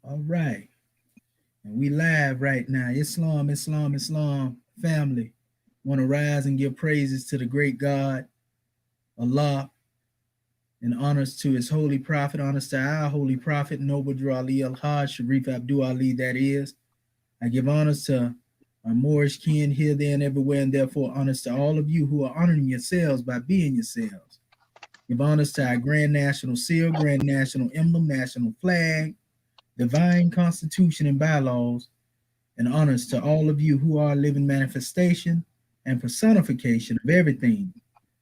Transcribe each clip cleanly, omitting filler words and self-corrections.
All right. And we live right now. Islam, Islam, Islam, family. Want to rise and give praises to the great God, Allah, and honors to his holy prophet, honors to our holy prophet, Noble Drew Ali Al Hajj, Sharif Abdul Ali, that is. I give honors to our Moorish kin here, there, and everywhere, and therefore honors to all of you who are honoring yourselves by being yourselves. Give honors to our Grand National Seal, Grand National Emblem, National Flag, Divine Constitution and bylaws, and honors to all of you who are a living manifestation and personification of everything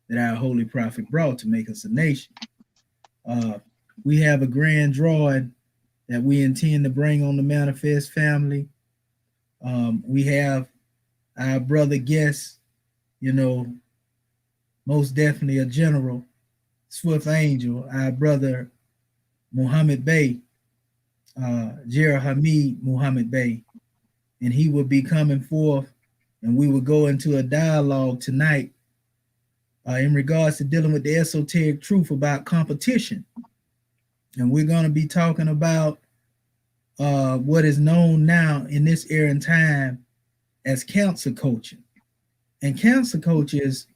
that our holy prophet brought to make us a nation. Uh, we have a grand drawing that we intend to bring on the Manifest family. We have our brother guest, you know, most definitely a general, Swift Angel, our brother Muhammad Bey, Jerah Hamid Muhammad Bey, and he will be coming forth, and we will go into a dialogue tonight in regards to dealing with the esoteric truth about competition. And we're going to be talking about what is known now in this era and time as cancer culture. And cancer culture is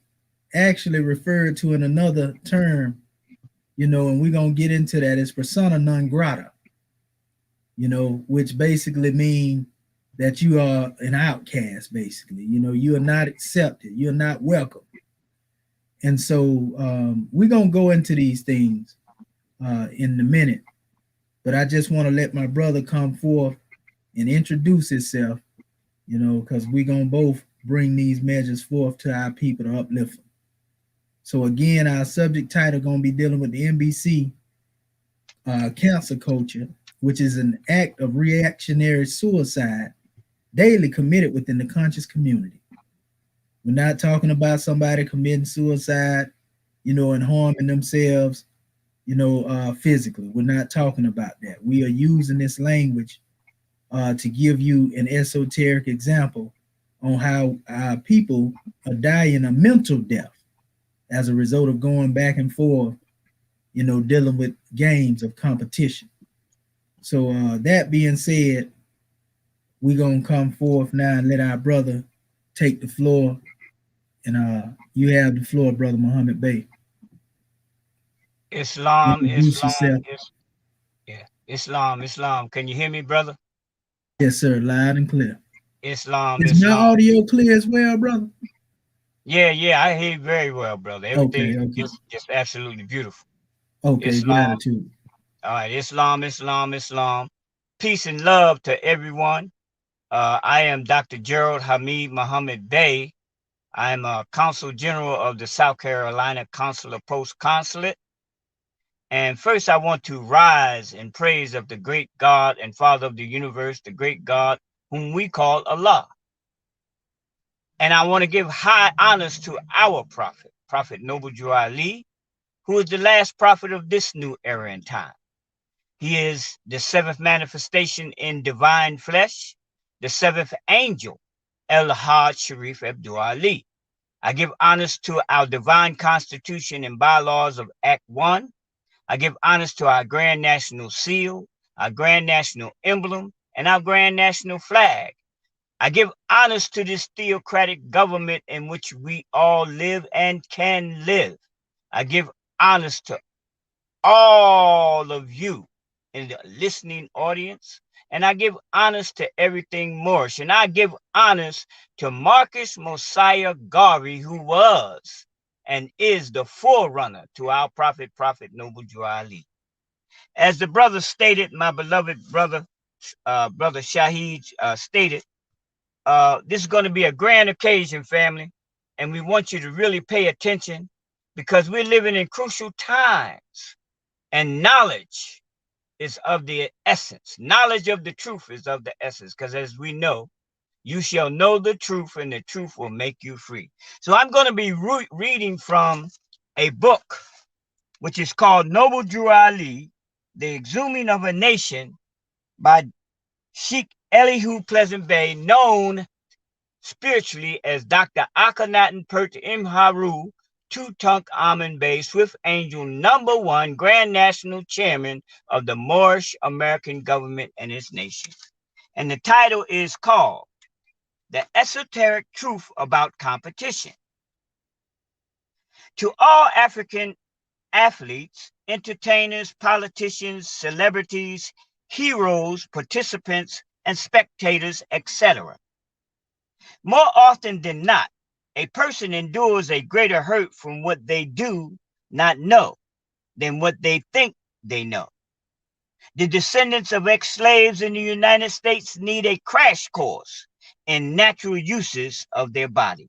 actually referred to in another term, and we're going to get into that. It's persona non grata, which basically means that you are an outcast, basically. You are not accepted, you're not welcome. And so we're going to go into these things in a minute. But I just want to let my brother come forth and introduce himself, because we're going to both bring these measures forth to our people to uplift them. So again, our subject title going to be dealing with the N.B.C. Cancer culture, which is an act of reactionary suicide daily committed within the conscious community. We're not talking about somebody committing suicide, and harming themselves, physically. We're not talking about that. We are using this language to give you an esoteric example on how people are dying a mental death as a result of going back and forth, dealing with games of competition. So that being said, we're going to come forth now and let our brother take the floor. And you have the floor, Brother Muhammad Bey. Islam, Introduce Islam, yourself. yeah. Islam, Islam. Can you hear me, brother? Yes, sir, loud and clear. Islam, Is my Islam. audio clear as well, brother? Yeah, yeah, I hear you very well, brother. Everything Okay, is okay. just absolutely beautiful. Okay, Islam, gratitude. all right, Islam, Islam, Islam. Peace and love to everyone. I am Dr. Gerald Hamid Muhammad Bey. I am a Consul General of the South Carolina Consular Post Consulate. And first, I want to rise in praise of the great God and Father of the universe, the great God whom we call Allah. And I want to give high honors to our prophet, Prophet Noble Drew Ali, who is the last prophet of this new era and time. He is the seventh manifestation in divine flesh, the seventh angel, El Hajj Sharif Abdul Ali. I give honors to our divine constitution and bylaws of Act 1. I give honors to our Grand National Seal, our Grand National Emblem, and our Grand National Flag. I give honors to this theocratic government in which we all live and can live. I give honors to all of you in the listening audience, and I give honors to everything Moorish, and I give honors to Marcus Mosiah Garvey, who was and is the forerunner to our Prophet Noble Drew Ali. As the brother stated, my beloved brother, Brother Shahid stated, this is going to be a grand occasion, family, and we want you to really pay attention because we're living in crucial times, and knowledge is of the essence. Knowledge of the truth is of the essence, because as we know, you shall know the truth, and the truth will make you free. So I'm going to be reading from a book which is called Noble Drew Ali, The Exhuming of a Nation by Sheikh Elihu Pleasant Bey, known spiritually as Dr. Akhenaten Pert Imharu Tutankhamun Bey, Swift Angel #1 Grand National Chairman of the Moorish American Government and its nation. And the title is called The Esoteric Truth About Competition. To all African athletes, entertainers, politicians, celebrities, heroes, participants, and spectators, etc. More often than not, a person endures a greater hurt from what they do not know than what they think they know. The descendants of ex-slaves in the United States need a crash course in natural uses of their body.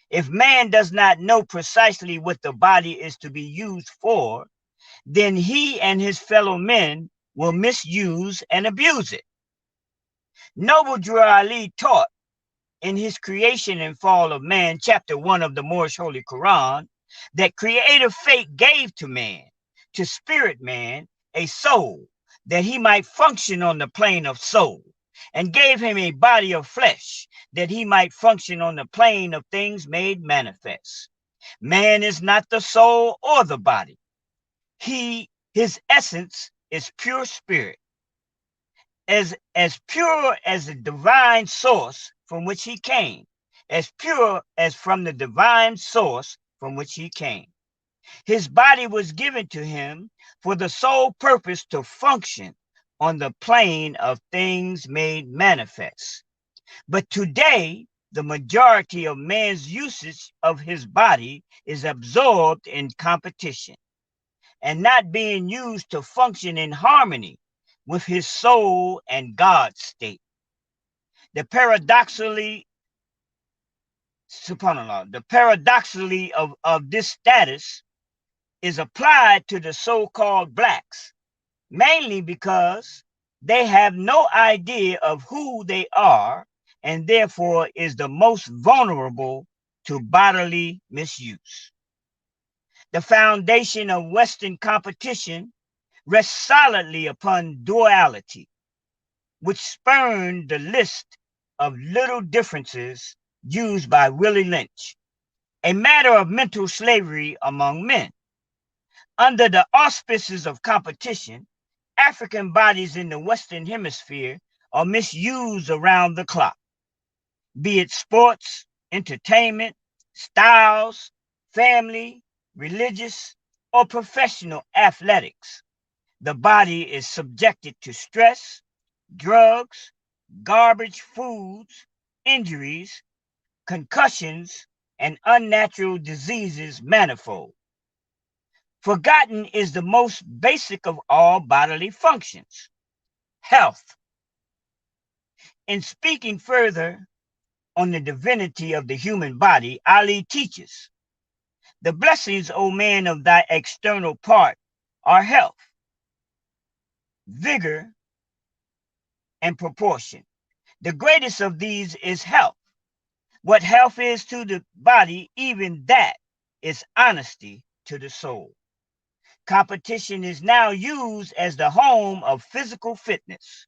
If man does not know precisely what the body is to be used for, then he and his fellow men will misuse and abuse it. Noble Drew Ali taught in his Creation and Fall of Man, chapter 1 of the Moorish Holy Quran, that creative fate gave to man, to spirit man, a soul, that he might function on the plane of soul, and gave him a body of flesh, that he might function on the plane of things made manifest. Man is not the soul or the body. His essence is pure spirit, as pure as the divine source from which he came, as pure as from the divine source from which he came. His body was given to him for the sole purpose to function on the plane of things made manifest. But today, the majority of man's usage of his body is absorbed in competition and not being used to function in harmony with his soul and God state. The paradoxically of this status is applied to the so-called blacks, mainly because they have no idea of who they are and therefore is the most vulnerable to bodily misuse. The foundation of Western competition rests solidly upon duality, which spurned the list of little differences used by Willie Lynch, a matter of mental slavery among men. Under the auspices of competition, African bodies in the Western Hemisphere are misused around the clock, be it sports, entertainment, styles, family, religious, or professional athletics. The body is subjected to stress, drugs, garbage foods, injuries, concussions, and unnatural diseases manifold. Forgotten is the most basic of all bodily functions, health. In speaking further on the divinity of the human body, Ali teaches, the blessings, O man, of thy external part are health, vigor, and proportion. The greatest of these is health. What health is to the body, even that is honesty to the soul. Competition is now used as the home of physical fitness.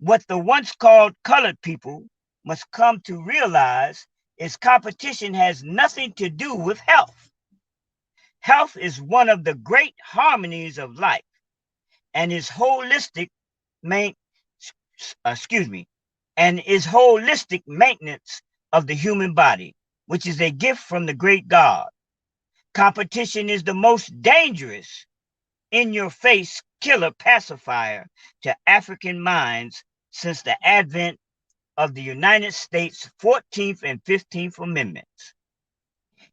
What the once called colored people must come to realize is competition has nothing to do with health. Health is one of the great harmonies of life and is holistic maintenance of the human body, which is a gift from the great God. Competition is the most dangerous, in-your-face killer pacifier to African minds since the advent of the United States 14th and 15th Amendments.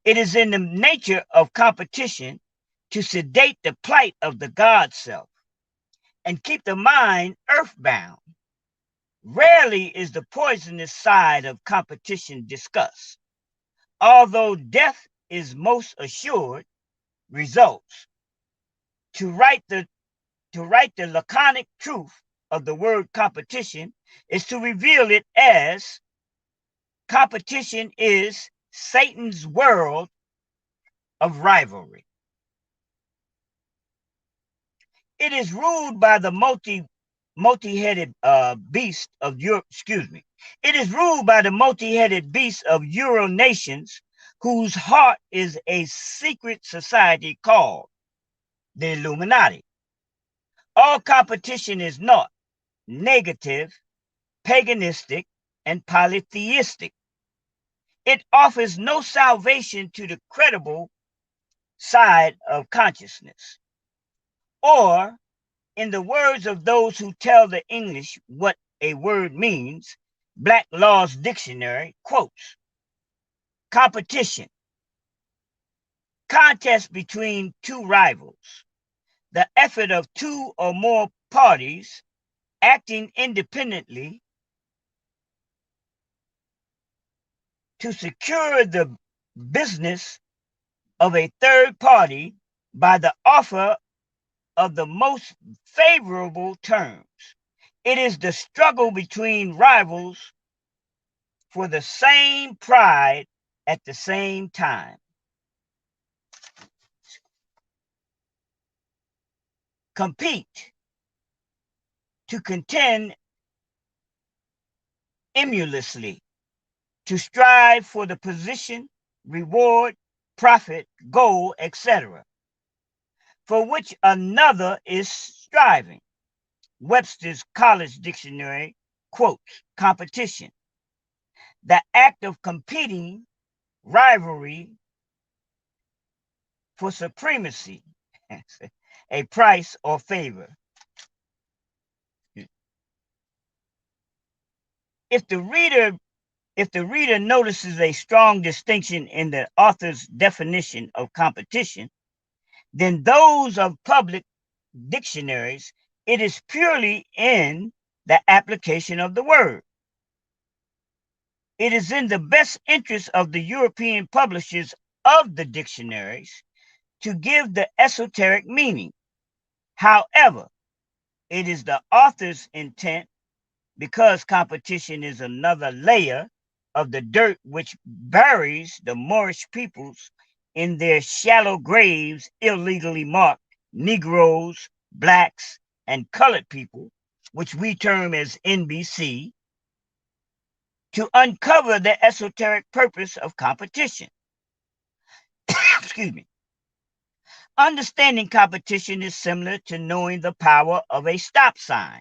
It is in the nature of competition to sedate the plight of the God self and keep the mind earthbound. Rarely is the poisonous side of competition discussed, although death is most assured results. To write the laconic truth of the word competition is to reveal it as competition is Satan's world of rivalry. It is ruled by the multi-headed beast of Europe. It is ruled by the multi-headed beast of Euro nations whose heart is a secret society called the Illuminati. All competition is naught, negative, paganistic, and polytheistic. It offers no salvation to the credible side of consciousness. Or, in the words of those who tell the English what a word means, Black Law's Dictionary quotes, competition, contest between two rivals, the effort of two or more parties acting independently to secure the business of a third party by the offer of the most favorable terms. It is the struggle between rivals for the same pride at the same time. Compete, to contend emulously, to strive for the position, reward, profit, goal, etc., for which another is striving. Webster's College Dictionary quotes competition, the act of competing, rivalry for supremacy, a price or favor. If the reader notices a strong distinction in the author's definition of competition, then those of public dictionaries, it is purely in the application of the word. It is in the best interest of the European publishers of the dictionaries to give the esoteric meaning. However, it is the author's intent, because competition is another layer of the dirt which buries the Moorish peoples in their shallow graves, illegally marked Negroes, blacks, and colored people, which we term as N.B.C, to uncover the esoteric purpose of competition. Excuse me. Understanding competition is similar to knowing the power of a stop sign.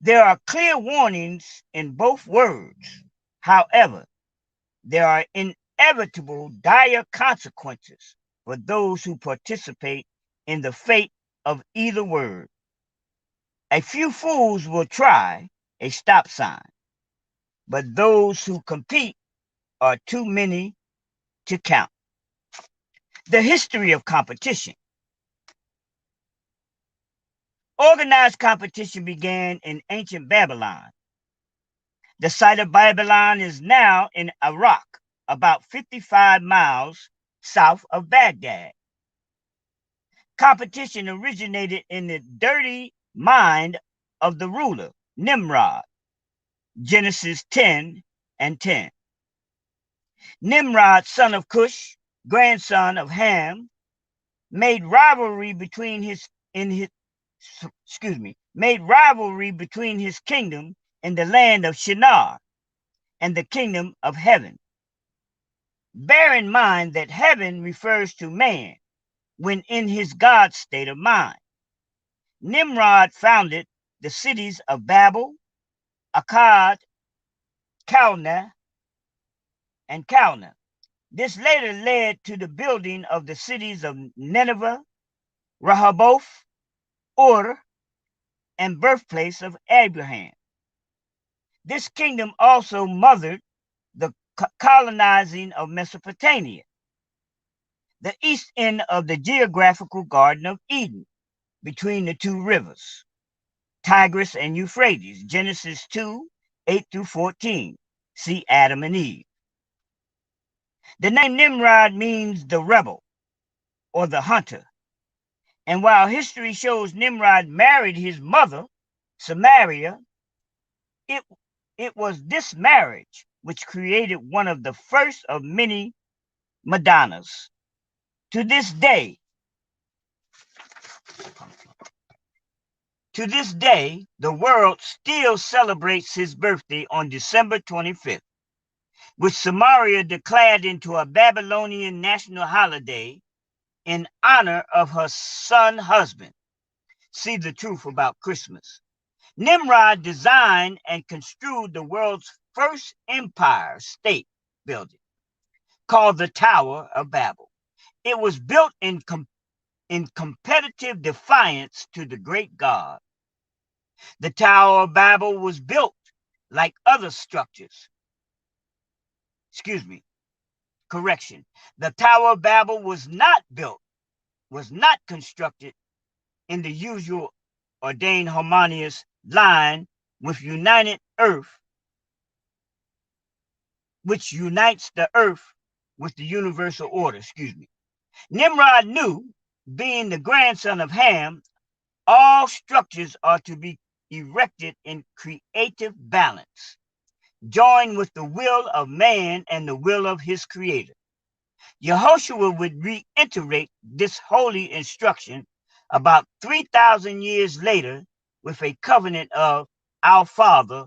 There are clear warnings in both words. However, there are inevitable dire consequences for those who participate in the fate of either word. A few fools will try a stop sign, but those who compete are too many to count. The history of competition. Organized competition began in ancient Babylon. The site of Babylon is now in Iraq, about 55 miles south of Baghdad. Competition originated in the dirty mind of the ruler, Nimrod, Genesis 10 and 10. Nimrod, son of Cush, grandson of Ham, made rivalry between his kingdom in the land of Shinar and the kingdom of heaven. Bear in mind that heaven refers to man when in his God state of mind. Nimrod founded the cities of Babel, Akkad, Calneh, and Calneh. This later led to the building of the cities of Nineveh, Rehoboth, Ur, and birthplace of Abraham. This kingdom also mothered the colonizing of Mesopotamia, the east end of the geographical Garden of Eden, between the two rivers, Tigris and Euphrates, Genesis 2, 8 through 14. See Adam and Eve. The name Nimrod means the rebel or the hunter. And while history shows Nimrod married his mother, Samaria, it was this marriage which created one of the first of many Madonnas. To this day, the world still celebrates his birthday on December 25th. which Samaria declared into a Babylonian national holiday in honor of her son husband. See the truth about Christmas. Nimrod designed and construed the world's first empire state building, called the Tower of Babel. It was built in competitive defiance to the great God. The Tower of Babel was built like other structures. The Tower of Babel was not constructed in the usual ordained harmonious line with united earth, which unites the earth with the universal order. Nimrod knew, being the grandson of Ham, all structures are to be erected in creative balance, joined with the will of man and the will of his creator. Yehoshua would reiterate this holy instruction about 3,000 years later with a covenant of, "Our Father,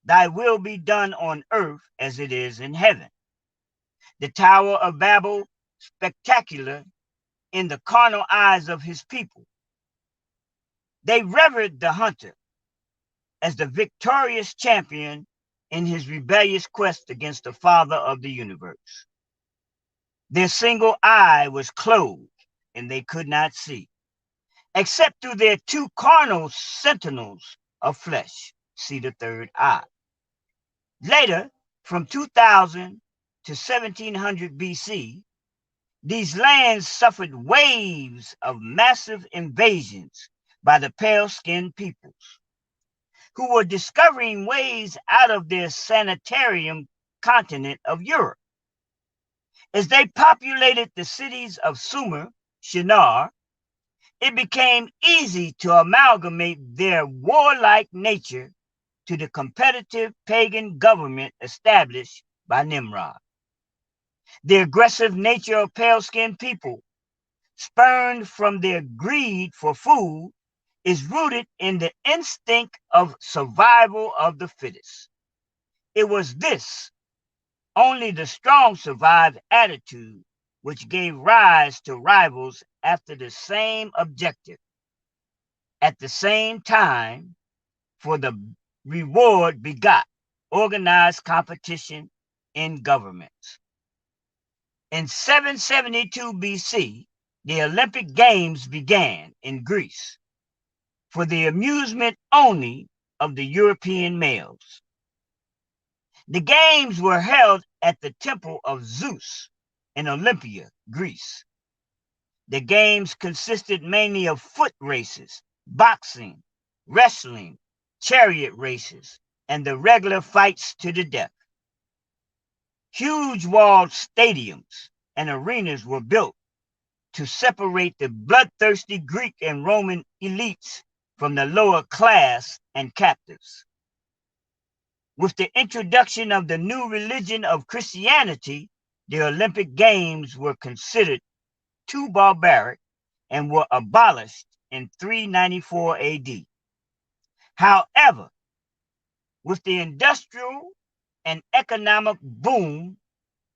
thy will be done on earth as it is in heaven." The Tower of Babel, spectacular in the carnal eyes of his people. They revered the hunter as the victorious champion in his rebellious quest against the Father of the universe. Their single eye was closed and they could not see, except through their two carnal sentinels of flesh. See the third eye. Later, from 2000 to 1700 BC, these lands suffered waves of massive invasions by the pale-skinned peoples, who were discovering ways out of their sanitarium continent of Europe. As they populated the cities of Sumer, Shinar, it became easy to amalgamate their warlike nature to the competitive pagan government established by Nimrod. The aggressive nature of pale-skinned people, spurned from their greed for food, is rooted in the instinct of survival of the fittest. It was this, only the strong survive attitude, which gave rise to rivals after the same objective, at the same time, for the reward begot organized competition in governments. In 772 BC, the Olympic Games began in Greece for the amusement only of the European males. The games were held at the temple of Zeus in Olympia, Greece. The games consisted mainly of foot races, boxing, wrestling, chariot races, and the regular fights to the death. Huge walled stadiums and arenas were built to separate the bloodthirsty Greek and Roman elites from the lower class and captives. With the introduction of the new religion of Christianity, the Olympic Games were considered too barbaric and were abolished in 394 AD. However, with the industrial and economic boom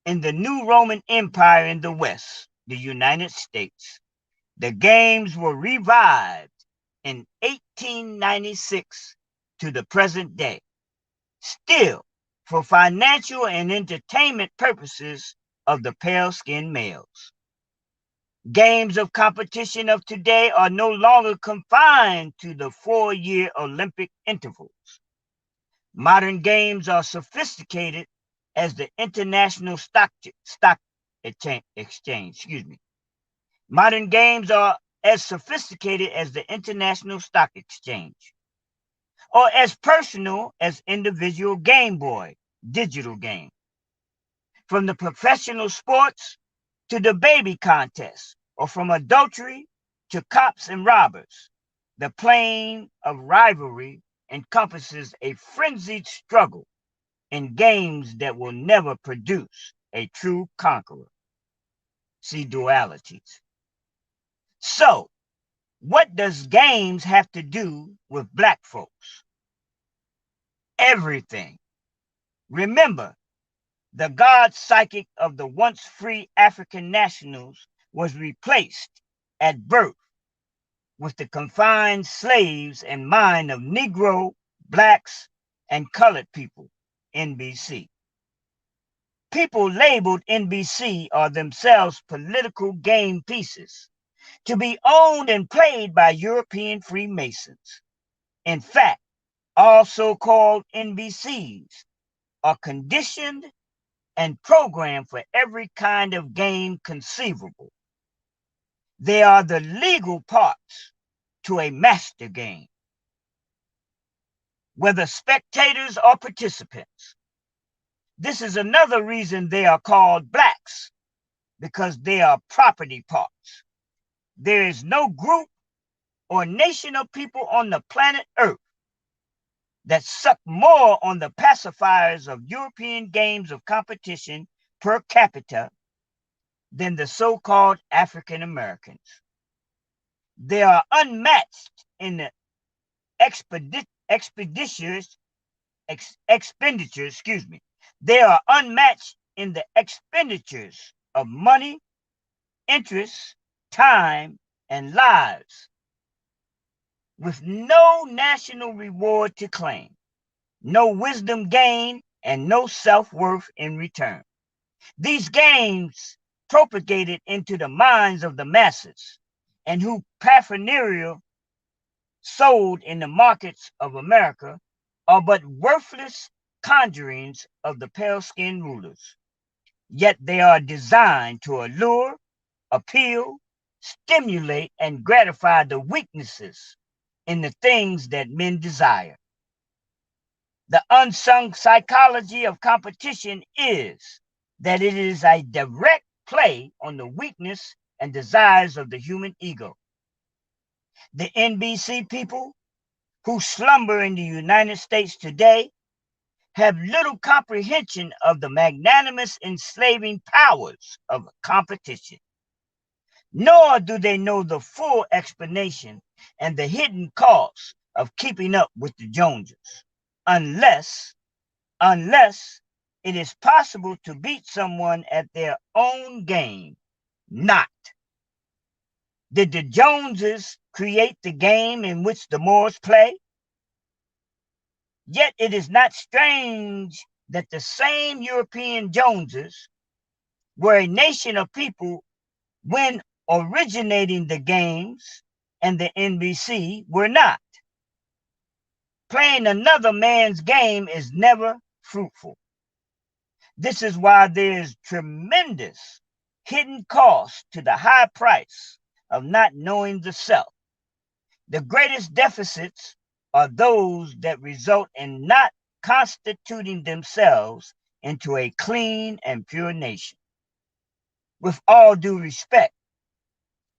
in the new Roman Empire in the West, the United States, the games were revived in 1896 to the present day, still for financial and entertainment purposes of the pale-skinned males. Games of competition of today are no longer confined to the 4-year Olympic intervals. Modern games are sophisticated as the International Stock Exchange. Modern games are as sophisticated as the International Stock Exchange, or as personal as individual Game Boy digital game. From the professional sports to the baby contest, or from adultery to cops and robbers, the plane of rivalry encompasses a frenzied struggle in games that will never produce a true conqueror. See dualities. So, what does games have to do with Black folks? Everything. Remember, The God psychic of the once free African nationals was replaced at birth with the confined slaves and mind of Negro, blacks, and colored people, N.B.C. People labeled N.B.C. are themselves political game pieces to be owned and played by European Freemasons. In fact, all so-called N.B.Cs are conditioned and programmed for every kind of game conceivable. They are the legal parts to a master game, whether spectators or participants. This is another reason they are called blacks, because they are property parts. There is no group or nation of people on the planet Earth that suck more on the pacifiers of European games of competition per capita than the so-called African Americans. They are unmatched in the expenditures. They are unmatched in the expenditures of money, interest, time, and lives, with no national reward to claim, no wisdom gained, and no self-worth in return. These games propagated into the minds of the masses, and who paraphernalia sold in the markets of America, are but worthless conjurings of the pale-skinned rulers. Yet they are designed to allure, appeal, stimulate, and gratify the weaknesses in the things that men desire. The unsung psychology of competition is that it is a direct play on the weakness and desires of the human ego. The N.B.C. people who slumber in the United States today have little comprehension of the magnanimous enslaving powers of competition, nor do they know the full explanation and the hidden costs of keeping up with the Joneses, unless it is possible to beat someone at their own game. Not. Did the Joneses create the game in which the Moors play? Yet it is not strange that the same European Joneses were a nation of people when originating the games, and the N.B.C. were not. Playing another man's game is never fruitful. This is why there is tremendous hidden cost to the high price of not knowing the self. The greatest deficits are those that result in not constituting themselves into a clean and pure nation. With all due respect,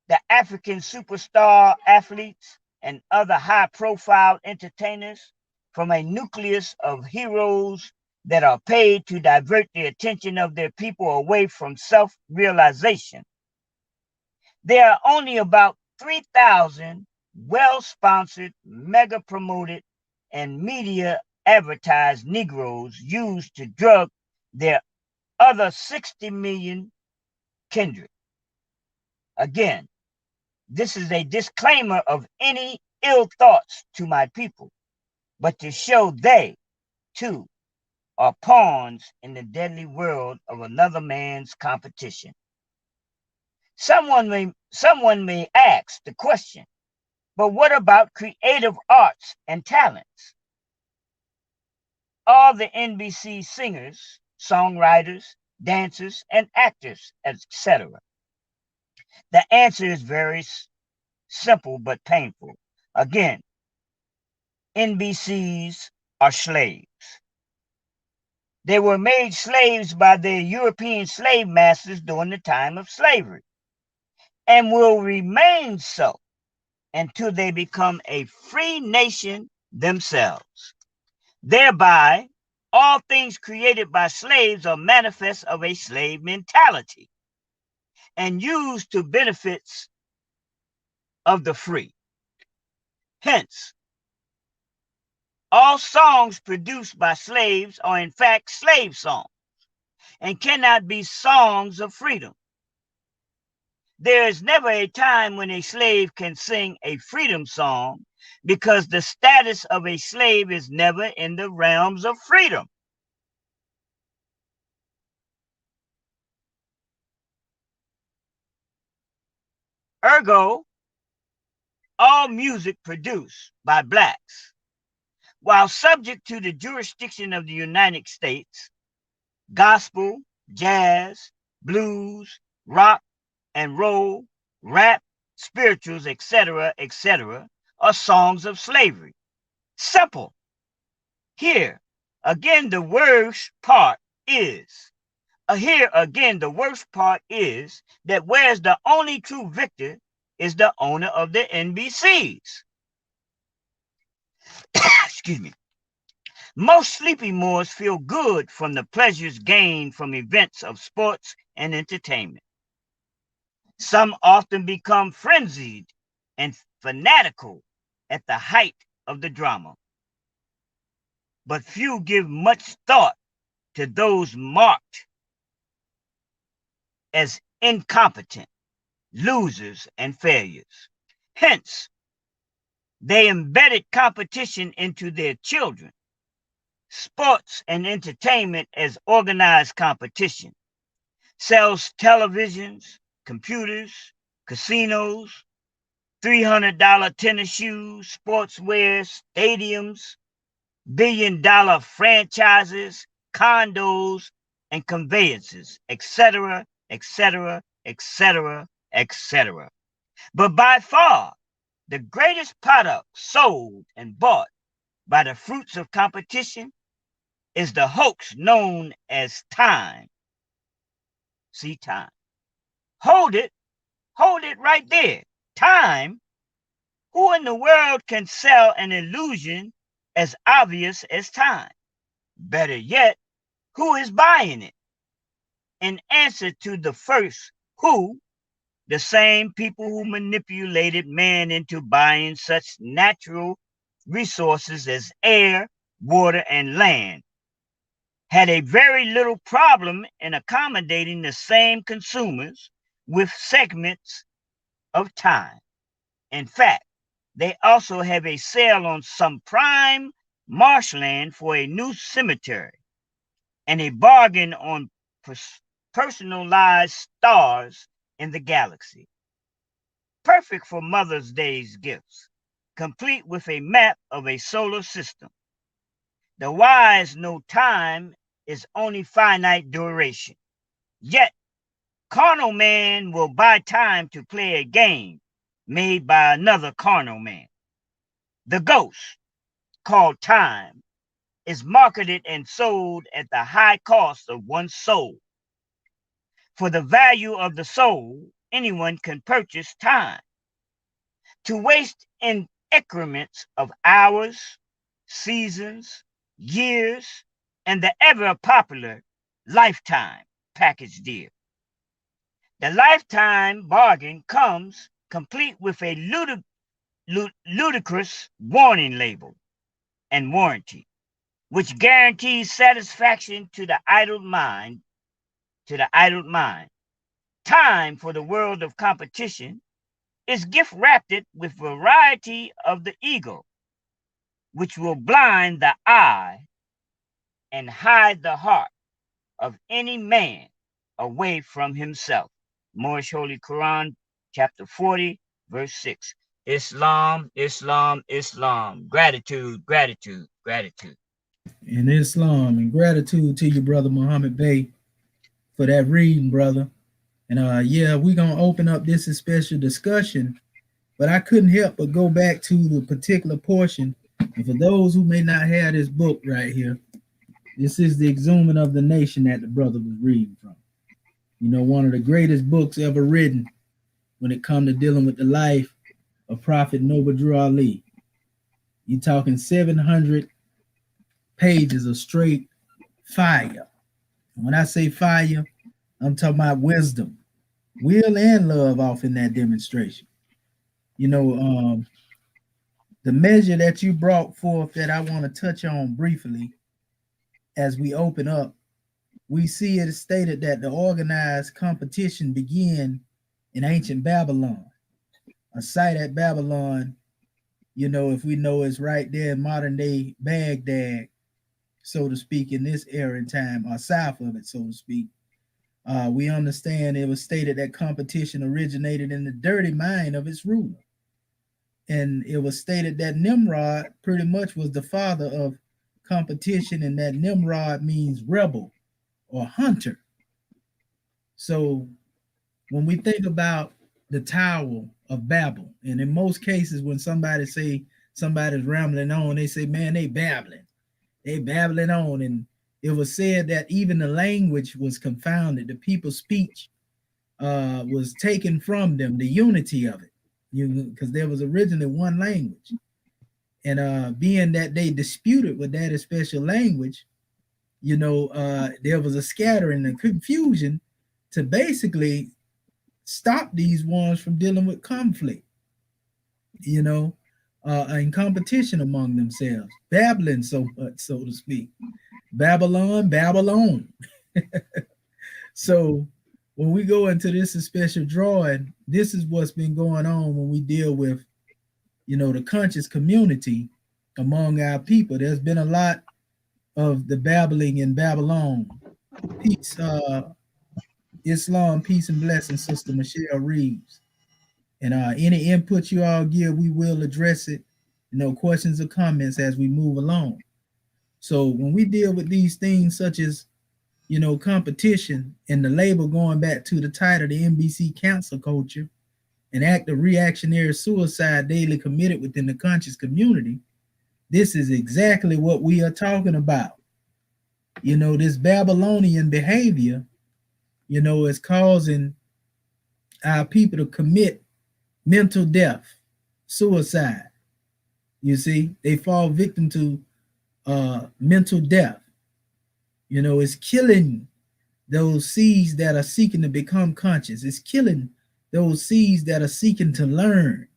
the African superstar athletes and other high-profile entertainers from a nucleus of heroes that are paid to divert the attention of their people away from self-realization. There are only about 3,000 well-sponsored, mega-promoted, and media-advertised Negroes used to drug their other 60 million kindred. Again, this is a disclaimer of any ill thoughts to my people, but to show they, too, are pawns in the deadly world of another man's competition. Someone may ask the question, but what about creative arts and talents? All the N.B.C. singers, songwriters, dancers, and actors, etc. The answer is very simple but painful. Again, N.B.Cs are slaves. They were made slaves by their European slave masters during the time of slavery, and will remain so until they become a free nation themselves. Thereby, all things created by slaves are manifests of a slave mentality and used to benefits of the free. Hence, all songs produced by slaves are in fact slave songs, and cannot be songs of freedom. There is never a time when a slave can sing a freedom song because the status of a slave is never in the realms of freedom. Ergo, all music produced by blacks, while subject to the jurisdiction of the United States, gospel, jazz, blues, rock and roll, rap, spirituals, etc., are songs of slavery. Simple. Here, again, the worst part is that whereas the only true victor is the owner of the N.B.Cs. Excuse me. Most sleepy Moors feel good from the pleasures gained from events of sports and entertainment. Some often become frenzied and fanatical at the height of the drama. But few give much thought to those marked as incompetent, losers, and failures. Hence, they embedded competition into their children, sports and entertainment as organized competition, sells televisions, computers, casinos, $300 tennis shoes, sportswear, stadiums, billion-dollar franchises, condos, and conveyances, etc., etc., etc., etc. But by far, the greatest product sold and bought by the fruits of competition is the hoax known as time. See, time. Hold it right there. Time? Who in the world can sell an illusion as obvious as time? Better yet, who is buying it? In answer to the first who, the same people who manipulated man into buying such natural resources as air, water, and land, had a very little problem in accommodating the same consumers with segments of time. In fact, they also have a sale on some prime marshland for a new cemetery and a bargain on personalized stars in the galaxy. Perfect for Mother's Day's gifts, complete with a map of a solar system. The wise know time is only finite duration. Yet, carnal man will buy time to play a game made by another carnal man. The ghost, called time, is marketed and sold at the high cost of one's soul. For the value of the soul, anyone can purchase time. To waste in increments of hours, seasons, years, and the ever popular lifetime package deal. The lifetime bargain comes complete with a ludicrous warning label and warranty, which guarantees satisfaction to the idle mind. Time for the world of competition is gift wrapped with variety of the ego, which will blind the eye and hide the heart of any man away from himself. Moorish Holy Quran, chapter 40, verse 6. Islam, Islam, Islam. Gratitude, gratitude, gratitude. In Islam, and gratitude to you, brother Muhammad Bey, for that reading, brother. And yeah, we're gonna open up this special discussion, but I couldn't help but go back to the particular portion. And for those who may not have this book right here, this is the Exhuming of the Nation that the brother was reading from. You know, one of the greatest books ever written when it comes to dealing with the life of Prophet Noble Drew Ali. You're talking 700 pages of straight fire. When I say fire, I'm talking about wisdom, will, and love off in that demonstration. You know, the measure that you brought forth that I want to touch on briefly as we open up we see it stated that the organized competition began in ancient Babylon, a site at Babylon, if we know it's right there in modern day Baghdad, so to speak, in this era and time, or south of it, so to speak. We understand it was stated that competition originated in the dirty mind of its ruler. And it was stated that Nimrod pretty much was the father of competition, and that Nimrod means rebel or hunter. So when we think about the Tower of Babel, and in most cases, when somebody say somebody's rambling on, they say, man, they babbling on. And it was said that even the language was confounded. The people's speech was taken from them, the unity of it, because there was originally one language. And being that they disputed with that special language, there was a scattering and confusion to basically stop these ones from dealing with conflict, and competition among themselves, babbling so much, so to speak. Babylon. So when we go into this special drawing, this is what's been going on when we deal with, the conscious community among our people. There's been a lot of the babbling in Babylon. Peace, Islam, peace and blessings, Sister Michelle Reeves. And any input you all give, we will address it. Questions or comments as we move along. So when we deal with these things such as, competition, and the label going back to the title, the N.B.C. cancel culture, an act of reactionary suicide daily committed within the conscious community, this is exactly what we are talking about. This Babylonian behavior, is causing our people to commit mental death, suicide. You see, they fall victim to mental death. It's killing those seeds that are seeking to become conscious. It's killing those seeds that are seeking to learn.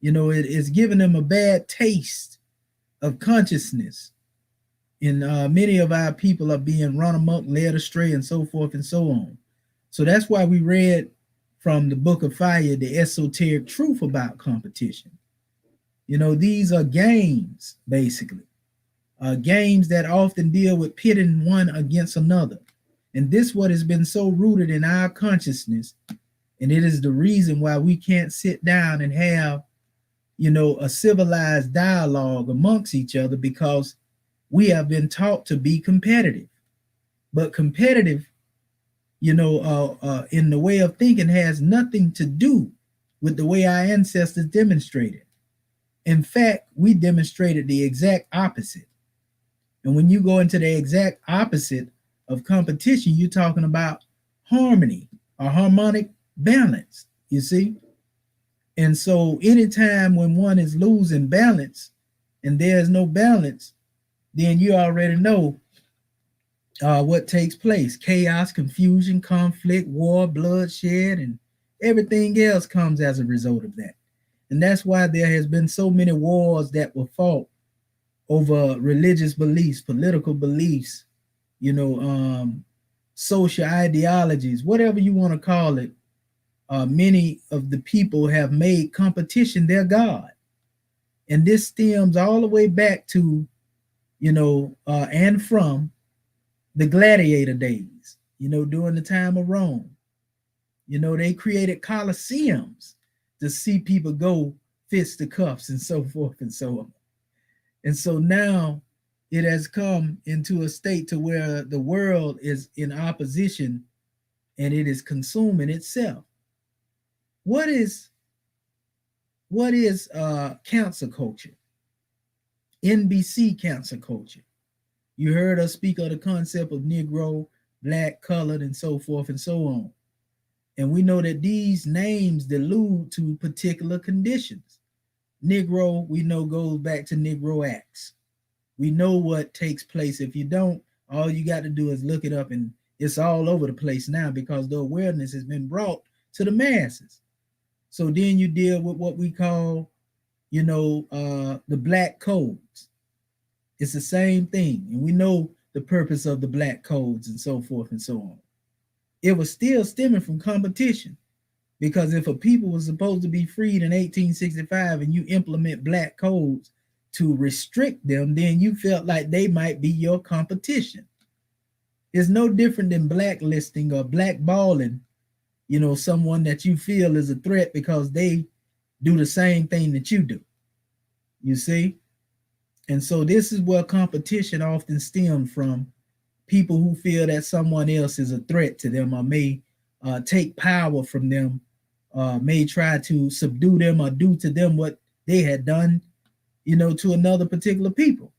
It's giving them a bad taste of consciousness. And many of our people are being run amok, led astray, and so forth and so on. So that's why we read from the Book of Fire the esoteric truth about competition. These are games, basically. Games that often deal with pitting one against another. And this what has been so rooted in our consciousness. And it is the reason why we can't sit down and have, a civilized dialogue amongst each other, because we have been taught to be competitive. But competitive, in the way of thinking, has nothing to do with the way our ancestors demonstrated. In fact, we demonstrated the exact opposite. And when you go into the exact opposite of competition, you're talking about harmony or harmonic balance, you see? And so anytime when one is losing balance and there's no balance, then you already know what takes place. Chaos, confusion, conflict, war, bloodshed, and everything else comes as a result of that. And that's why there has been so many wars that were fought over religious beliefs, political beliefs, social ideologies, whatever you want to call it. Many of the people have made competition their God. And this stems all the way back to, and from the gladiator days, during the time of Rome. They created coliseums to see people go fist to cuffs and so forth and so on. And so now it has come into a state to where the world is in opposition and it is consuming itself. What is cancer culture? N.B.C. cancer culture. You heard us speak of the concept of Negro, black, colored, and so forth and so on. And we know that these names allude to particular conditions. Negro, we know, goes back to Negro Acts. We know what takes place. If you don't, all you got to do is look it up, and it's all over the place now because the awareness has been brought to the masses. So then you deal with what we call, the black codes. It's the same thing. And we know the purpose of the black codes and so forth and so on. It was still stemming from competition, because if a people was supposed to be freed in 1865 and you implement black codes to restrict them, then you felt like they might be your competition. It's no different than blacklisting or blackballing, someone that you feel is a threat because they do the same thing that you do. You see? And so this is where competition often stems from: people who feel that someone else is a threat to them, or may take power from them, may try to subdue them or do to them what they had done, to another particular people.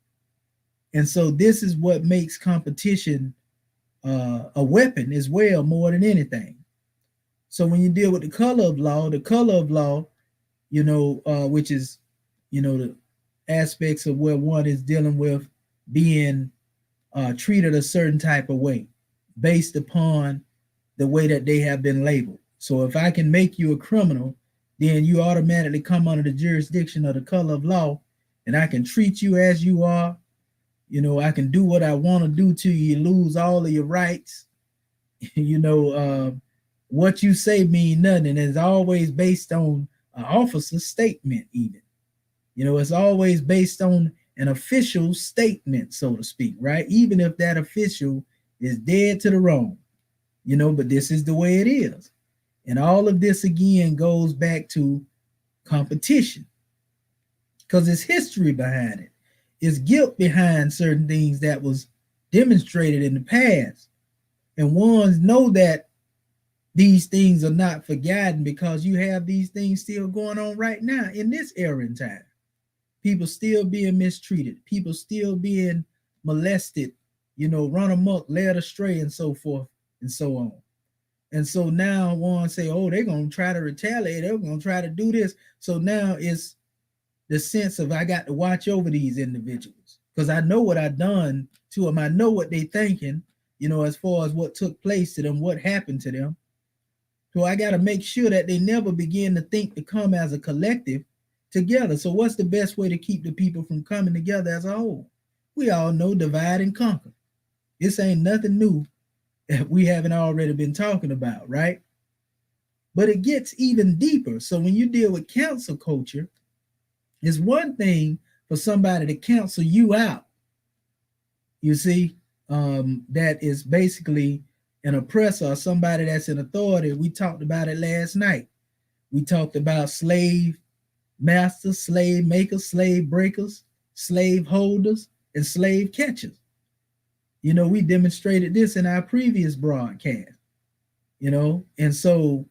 And so this is what makes competition a weapon as well, more than anything. So when you deal with the color of law, which is, the aspects of where one is dealing with being treated a certain type of way based upon the way that they have been labeled. So if I can make you a criminal, then you automatically come under the jurisdiction of the color of law, and I can treat you as you are. I can do what I want to do to you. You lose all of your rights. What you say mean nothing. And it's always based on an officer's statement, even. It's always based on an official statement, so to speak, right? Even if that official is dead to the wrong, but this is the way it is. And all of this again goes back to competition, because it's history behind it. It's guilt behind certain things that was demonstrated in the past. And ones know that these things are not forgotten, because you have these things still going on right now in this era in time. People still being mistreated, people still being molested, run amok, led astray, and so forth and so on. And so now one say, oh, they're going to try to retaliate, they're going to try to do this. So now it's the sense of, I got to watch over these individuals, because I know what I've done to them. I know what they're thinking, as far as what took place to them, what happened to them. So I got to make sure that they never begin to think to come as a collective together. So what's the best way to keep the people from coming together as a whole? We all know divide and conquer. This ain't nothing new that we haven't already been talking about, right? But it gets even deeper. So when you deal with cancel culture, it's one thing for somebody to cancel you out. You see, that is basically an oppressor or somebody that's in authority. We talked about it last night. We talked about slave masters, slave makers, slave breakers, slave holders, and slave catchers. We demonstrated this in our previous broadcast, and so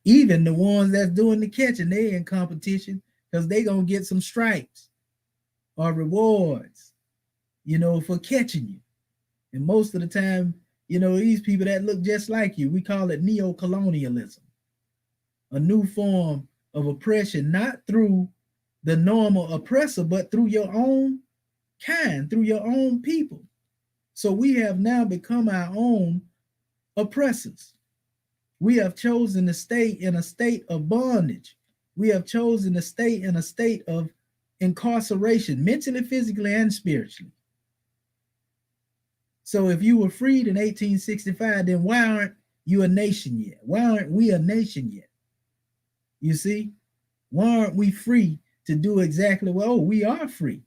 even the ones that's doing the catching, they're in competition, because they're going to get some stripes or rewards, for catching you. And most of the time, these people that look just like you, we call it neo-colonialism, a new form of oppression, not through the normal oppressor, but through your own kind, through your own people. So we have now become our own oppressors. We have chosen to stay in a state of bondage. We have chosen to stay in a state of incarceration, mentally, physically, and spiritually. So if you were freed in 1865, then why aren't you a nation yet? Why aren't we a nation yet? You see, why aren't we free to do exactly what? Oh, we are free.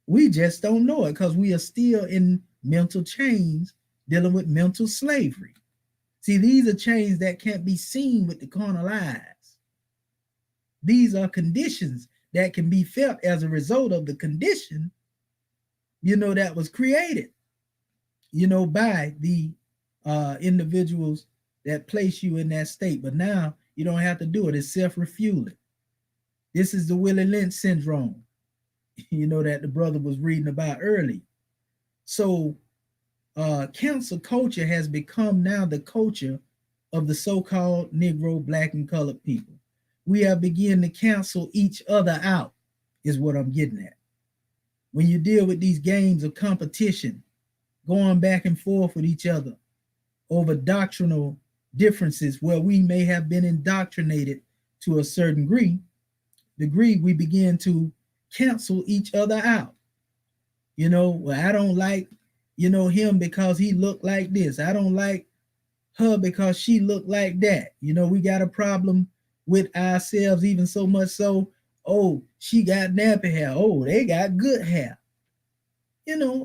We just don't know it, because we are still in mental chains, dealing with mental slavery. See, these are chains that can't be seen with the carnal eyes. These are conditions that can be felt as a result of the condition, that was created, by the individuals that place you in that state. But now you don't have to do it. It's self-refueling. This is the Willie Lynch syndrome, that the brother was reading about early. So cancel culture has become now the culture of the so-called Negro, Black, and colored people. We have begun to cancel each other out, is what I'm getting at. When you deal with these games of competition, going back and forth with each other over doctrinal differences where we may have been indoctrinated to a certain degree, we begin to cancel each other out. Well, I don't like him because he looked like this. I don't like her because she looked like that. We got a problem with ourselves, even so much so, oh, she got nappy hair. Oh, they got good hair.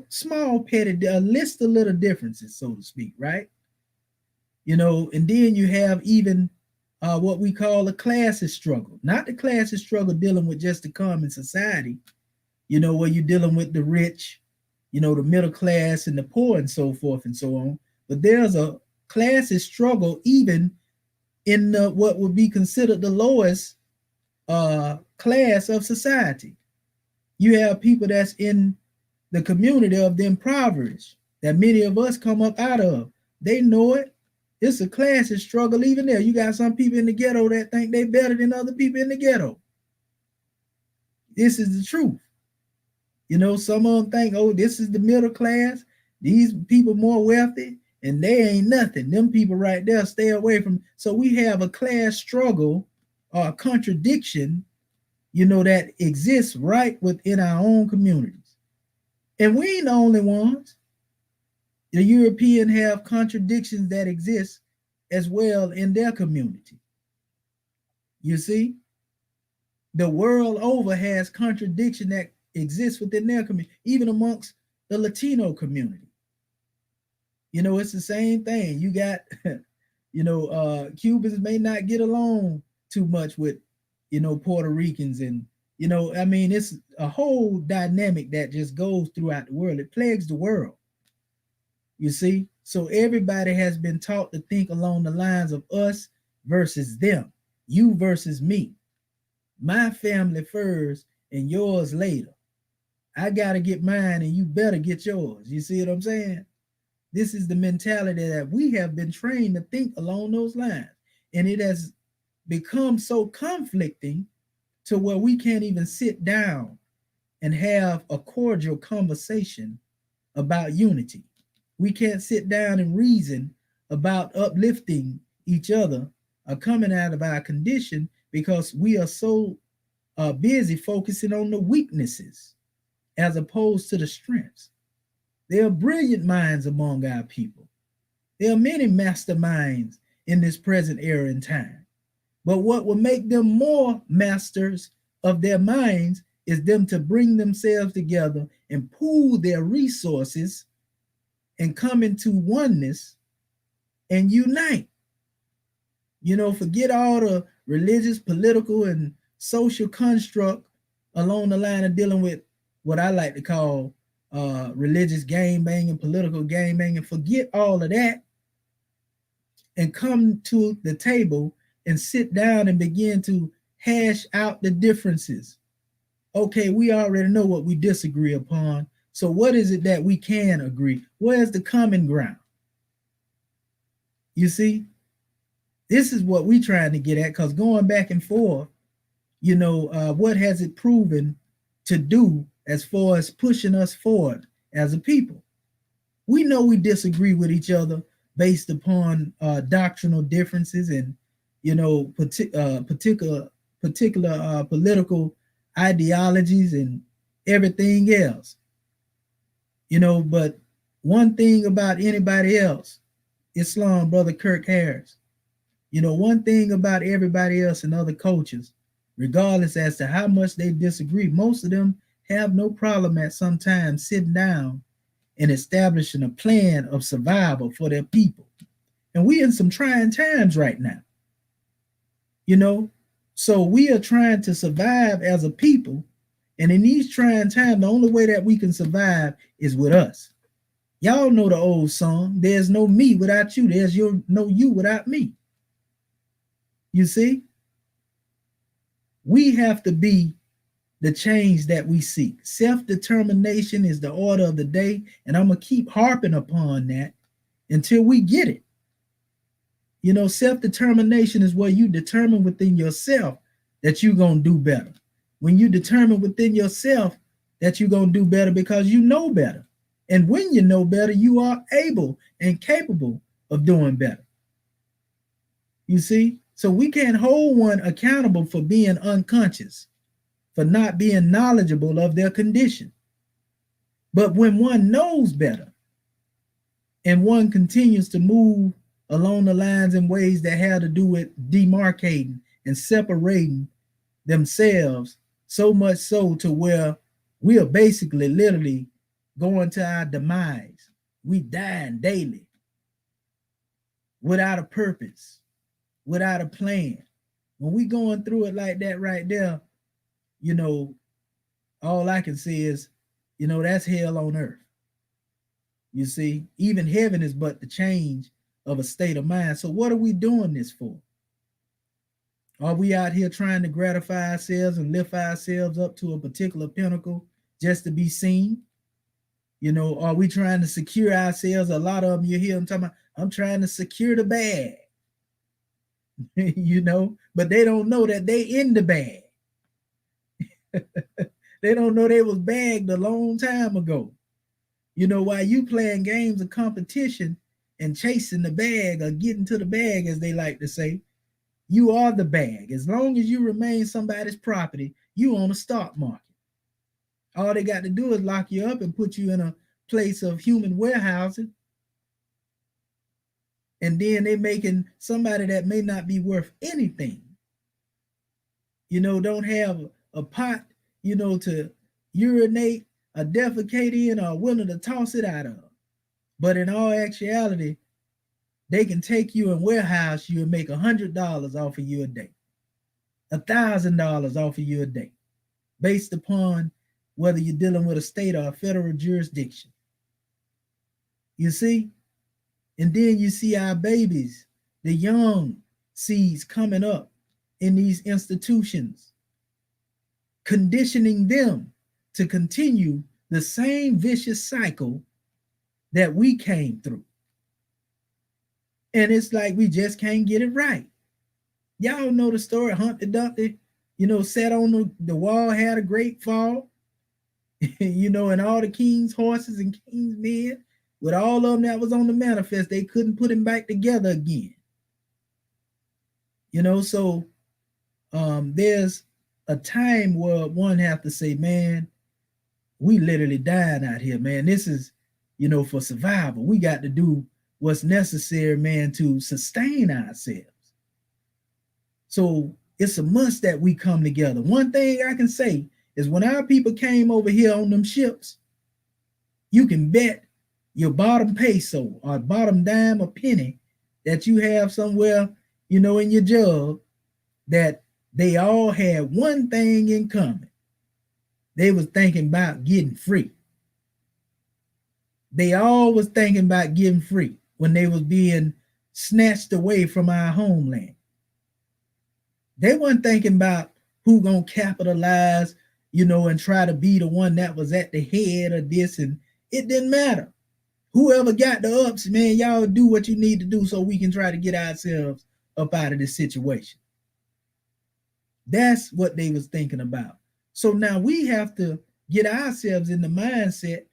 Small petty, a list of little differences, so to speak, right? And then you have even what we call a classist struggle. Not the classist struggle dealing with just the common society, where you're dealing with the rich, the middle class and the poor and so forth and so on. But there's a classist struggle even in what would be considered the lowest class of society. You have people that's in the community of the impoverished that many of us come up out of. They know it. It's a classist struggle even there. You got some people in the ghetto that think they better than other people in the ghetto. This is the truth. Some of them think, oh, this is the middle class. These people more wealthy, and they ain't nothing. Them people right there, stay away from. So we have a class struggle or a contradiction, that exists right within our own communities. And we ain't the only ones. The European have contradictions that exist as well in their community. You see, the world over has contradiction that exists within their community, even amongst the Latino community. It's the same thing. You got, Cubans may not get along too much with, Puerto Ricans. And, it's a whole dynamic that just goes throughout the world. It plagues the world. You see? So everybody has been taught to think along the lines of us versus them, you versus me, my family first and yours later. I got to get mine and you better get yours. You see what I'm saying? This is the mentality that we have been trained to think along those lines. And it has become so conflicting to where we can't even sit down and have a cordial conversation about unity. We can't sit down and reason about uplifting each other or coming out of our condition because we are so busy focusing on the weaknesses as opposed to the strengths. There are brilliant minds among our people. There are many masterminds in this present era and time. But what will make them more masters of their minds is them to bring themselves together and pool their resources and come into oneness and unite. Forget all the religious, political, and social construct along the line of dealing with what I like to call religious game banging, political game banging. Forget all of that and come to the table and sit down and begin to hash out the differences. Okay, we already know what we disagree upon. So what is it that we can agree? Where's the common ground? You see, this is what we're trying to get at, because going back and forth, what has it proven to do as far as pushing us forward as a people? We know we disagree with each other based upon doctrinal differences and, particular political ideologies and everything else. But one thing about anybody else, Islam, Brother Kirk Harris, one thing about everybody else and other cultures, regardless as to how much they disagree, most of them have no problem at some time sitting down and establishing a plan of survival for their people. And we in some trying times right now. So we are trying to survive as a people. And in these trying times, the only way that we can survive is with us. Y'all know the old song, there's no me without you. There's no you without me. You see? We have to be the change that we seek. Self-determination is the order of the day, and I'm going to keep harping upon that until we get it. Self-determination is where you determine within yourself that you're going to do better. When you determine within yourself that you're going to do better because you know better. And when you know better, you are able and capable of doing better. You see? So we can't hold one accountable for being unconscious, for not being knowledgeable of their condition. But when one knows better, And one continues to move along the lines in ways that have to do with demarcating and separating themselves, so much so to where we are basically literally going to our demise. We dying daily without a purpose, without a plan. When we going through it like that right there, you know, all I can say is, that's hell on earth. You see, even heaven is but the change of a state of mind. So what are we doing this for? Are we out here trying to gratify ourselves and lift ourselves up to a particular pinnacle just to be seen? Are we trying to secure ourselves? A lot of them you hear them talking about, I'm trying to secure the bag. But they don't know that they in the bag. They don't know they was bagged a long time ago. While you playing games of competition and chasing the bag or getting to the bag, as they like to say, you are the bag. As long as you remain somebody's property, you on the stock market. All they got to do is lock you up and put you in a place of human warehousing. And then they making somebody that may not be worth anything, don't have a pot, to urinate or defecate in or willing to toss it out of. But in all actuality, they can take you and warehouse you and make $100 off of you a day, $1,000 off of you a day, based upon whether you're dealing with a state or a federal jurisdiction. You see? And then you see our babies, the young seeds coming up in these institutions, conditioning them to continue the same vicious cycle that we came through. And it's like we just can't get it right. Y'all know the story, Humpty Dumpty, sat on the wall, had a great fall, and all the king's horses and king's men, with all of them that was on the manifest, they couldn't put him back together again. So there's a time where one have to say, man, we literally dying out here, man. This is, for survival. We got to do what's necessary, man, to sustain ourselves. So it's a must that we come together. One thing I can say is when our people came over here on them ships, you can bet your bottom peso or bottom dime or penny that you have somewhere, in your jug, that they all had one thing in common. They was thinking about getting free. They all was thinking about getting free when they was being snatched away from our homeland. They weren't thinking about who gonna capitalize, and try to be the one that was at the head of this, and it didn't matter. Whoever got the ups, man, y'all do what you need to do so we can try to get ourselves up out of this situation. That's what they was thinking about. So now we have to get ourselves in the mindset,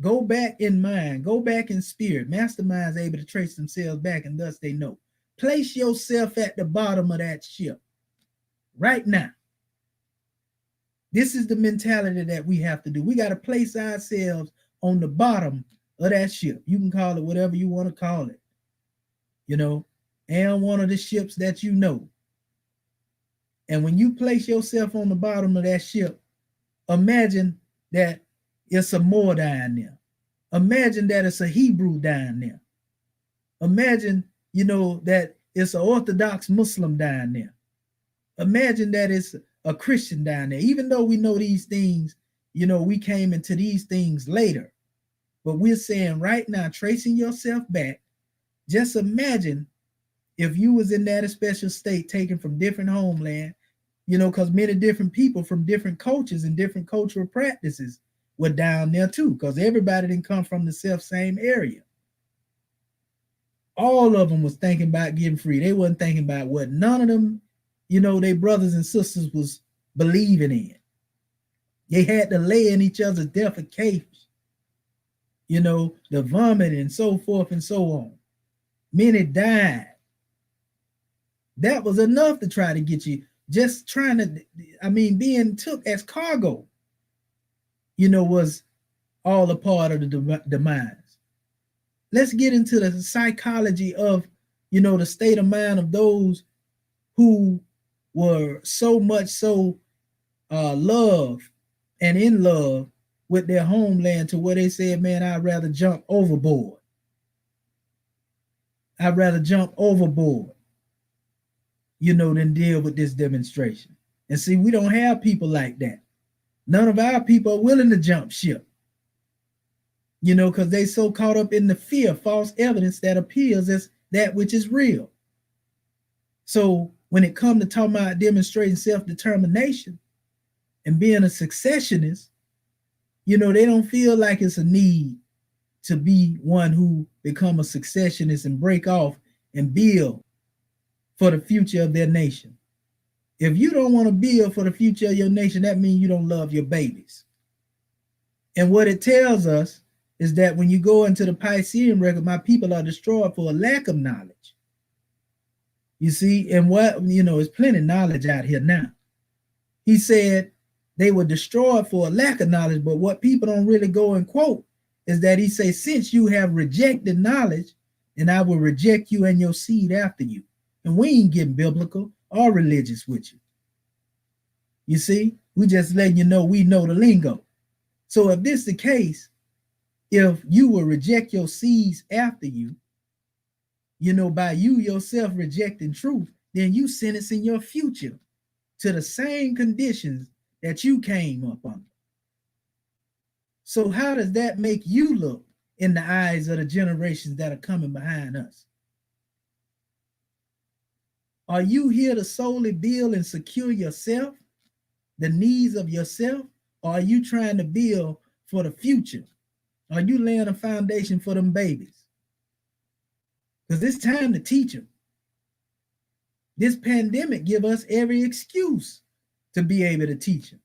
go back in mind, go back in spirit. Masterminds able to trace themselves back, and thus they know. Place yourself at the bottom of that ship right now. This is the mentality that we have to do. We got to place ourselves on the bottom of that ship. You can call it whatever you want to call it, and one of the ships that you know. And when you place yourself on the bottom of that ship, imagine that it's a Moor down there. Imagine that it's a Hebrew down there. Imagine, that it's an Orthodox Muslim down there. Imagine that it's a Christian down there. Even though we know these things, we came into these things later. But we're saying right now, tracing yourself back, just imagine if you was in that special state taken from different homeland, because many different people from different cultures and different cultural practices were down there too, because everybody didn't come from the same area. All of them was thinking about getting free. They wasn't thinking about what none of them, their brothers and sisters was believing in. They had to lay in each other's defecations, the vomit and so forth and so on. Many died. That was enough to try to get you, just trying to, being took as cargo, was all a part of the demise. Let's get into the psychology of, the state of mind of those who were so much so love and in love with their homeland to where they said, man, I'd rather jump overboard. I'd rather jump overboard, than deal with this demonstration. And see, we don't have people like that. None of our people are willing to jump ship, because they so caught up in the fear, false evidence that appears as that which is real. So when it comes to talking about demonstrating self-determination and being a successionist, they don't feel like it's a need to be one who become a successionist and break off and build for the future of their nation. If you don't want to build for the future of your nation, that means you don't love your babies. And what it tells us is that when you go into the Piscean record, my people are destroyed for a lack of knowledge. You see, and what, there's plenty of knowledge out here now. He said they were destroyed for a lack of knowledge, but what people don't really go and quote is that he says, since you have rejected knowledge, and I will reject you and your seed after you. And we ain't getting biblical or religious with you. You see, we just letting you know we know the lingo. So if this is the case, if you will reject your seeds after you, by you yourself rejecting truth, then you sentencing your future to the same conditions that you came up under. So how does that make you look in the eyes of the generations that are coming behind us? Are you here to solely build and secure yourself, the needs of yourself, or are you trying to build for the future? Are you laying a foundation for them babies? Because it's time to teach them. This pandemic give us every excuse to be able to teach them.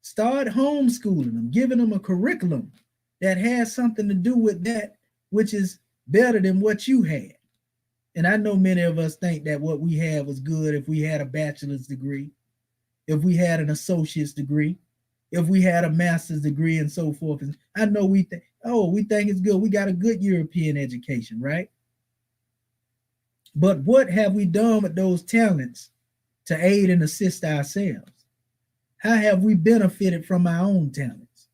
Start homeschooling them, giving them a curriculum that has something to do with that which is better than what you had. And I know many of us think that what we had was good if we had a bachelor's degree, if we had an associate's degree, if we had a master's degree and so forth. And I know we think it's good. We got a good European education, right? But what have we done with those talents to aid and assist ourselves? How have we benefited from our own talents?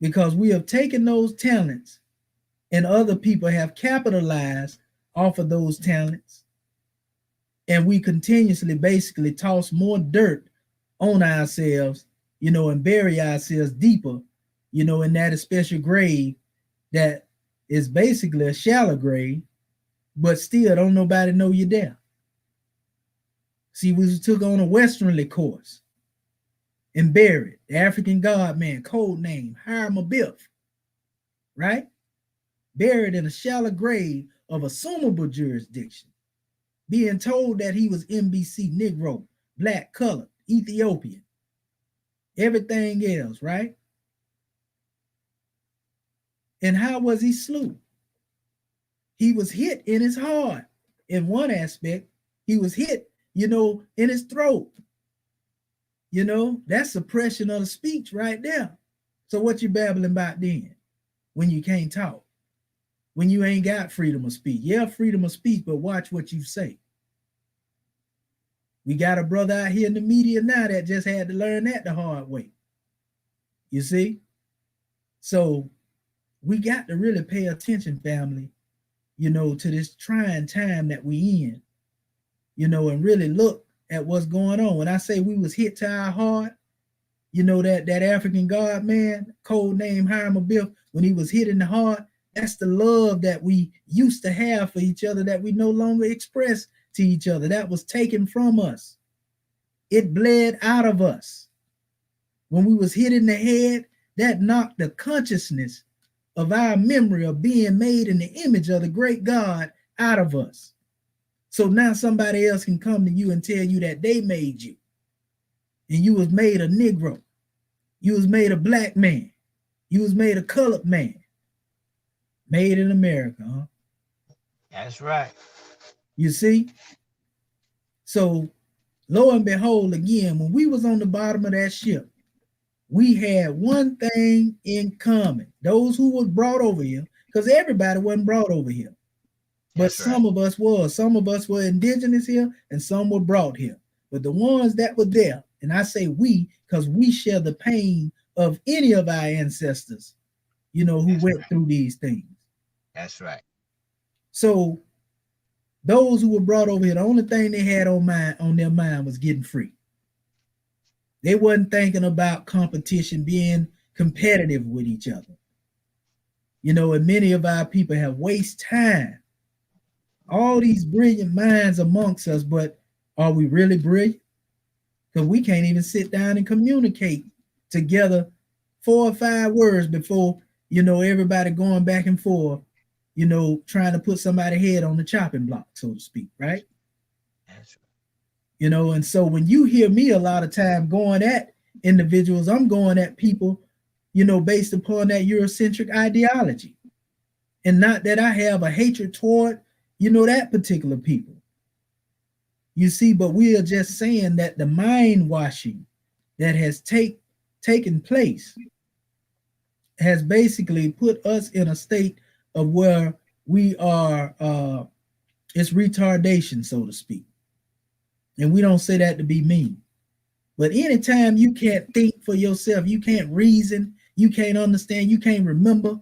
Because we have taken those talents and other people have capitalized off of those talents. And we continuously basically toss more dirt on ourselves, and bury ourselves deeper, in that special grave that is basically a shallow grave, but still don't nobody know you're there. See, we took on a westernly course and buried the African God man, code name, Hiram Abiff, right? Buried in a shallow grave of assumable jurisdiction, being told that he was N.B.C, Negro, black, colored, Ethiopian, everything else, right? And how was he slew? He was hit in his heart. In one aspect, he was hit, in his throat. That's suppression of the speech right there. So what you babbling about then when you can't talk? When you ain't got freedom of speech? Yeah, freedom of speech, but watch what you say. We got a brother out here in the media now that just had to learn that the hard way. You see? So we got to really pay attention, family, to this trying time that we in, and really look at what's going on. When I say we was hit to our heart, that African God man, code name Hiram Abiff, when he was hit in the heart, that's the love that we used to have for each other that we no longer express to each other. That was taken from us. It bled out of us. When we was hit in the head, that knocked the consciousness of our memory of being made in the image of the great God out of us. So now somebody else can come to you and tell you that they made you. And you was made a Negro. You was made a black man. You was made a colored man. Made in America, huh? That's right. You see? So lo and behold, again, when we was on the bottom of that ship, we had one thing in common. Those who was brought over here, because everybody wasn't brought over here. But That's right. some of us was. Some of us were indigenous here, and some were brought here. But the ones that were there, and I say we, because we share the pain of any of our ancestors, who That's went right. through these things. That's right. So those who were brought over here, the only thing they had on their mind was getting free. They wasn't thinking about competition, being competitive with each other. And many of our people have wasted time. All these brilliant minds amongst us, but are we really brilliant? Because we can't even sit down and communicate together 4 or 5 words before, everybody going back and forth, trying to put somebody's head on the chopping block, so to speak, right? That's right. And so when you hear me a lot of time going at individuals, I'm going at people, based upon that Eurocentric ideology. And not that I have a hatred toward, that particular people. You see, but we are just saying that the mind washing that has taken place has basically put us in a state of where we are it's retardation, so to speak. And we don't say that to be mean. But anytime you can't think for yourself, you can't reason, you can't understand, you can't remember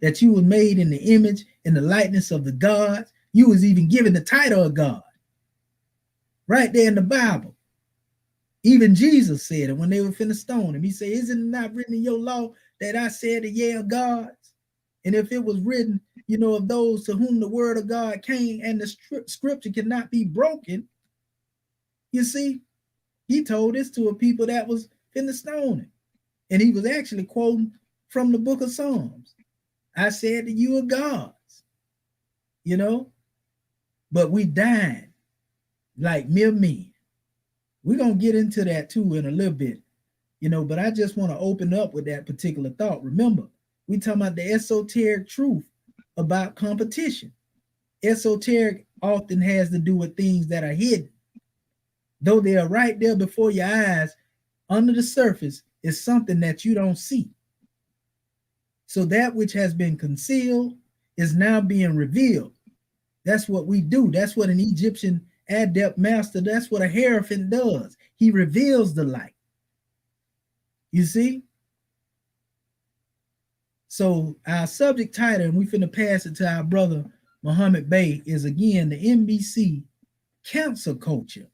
that you were made in the image and the likeness of the gods, you was even given the title of God. Right there in the Bible. Even Jesus said it when they were finna stone him. He said, isn't it not written in your law that I said the yeah of gods? And if it was written, of those to whom the word of God came and the scripture cannot be broken, you see, he told this to a people that was finna stone him. And he was actually quoting from the book of Psalms. I said that you are gods, but we died like mere men. We're going to get into that too in a little bit, but I just want to open up with that particular thought. Remember, we talking about the esoteric truth about competition. Esoteric often has to do with things that are hidden. Though they are right there before your eyes, under the surface is something that you don't see. So that which has been concealed is now being revealed. That's what we do. That's what an Egyptian adept master, that's what a hierophant does. He reveals the light. You see? So our subject title, and we finna pass it to our brother Muhammad Bey, is again the N.B.C. cancel culture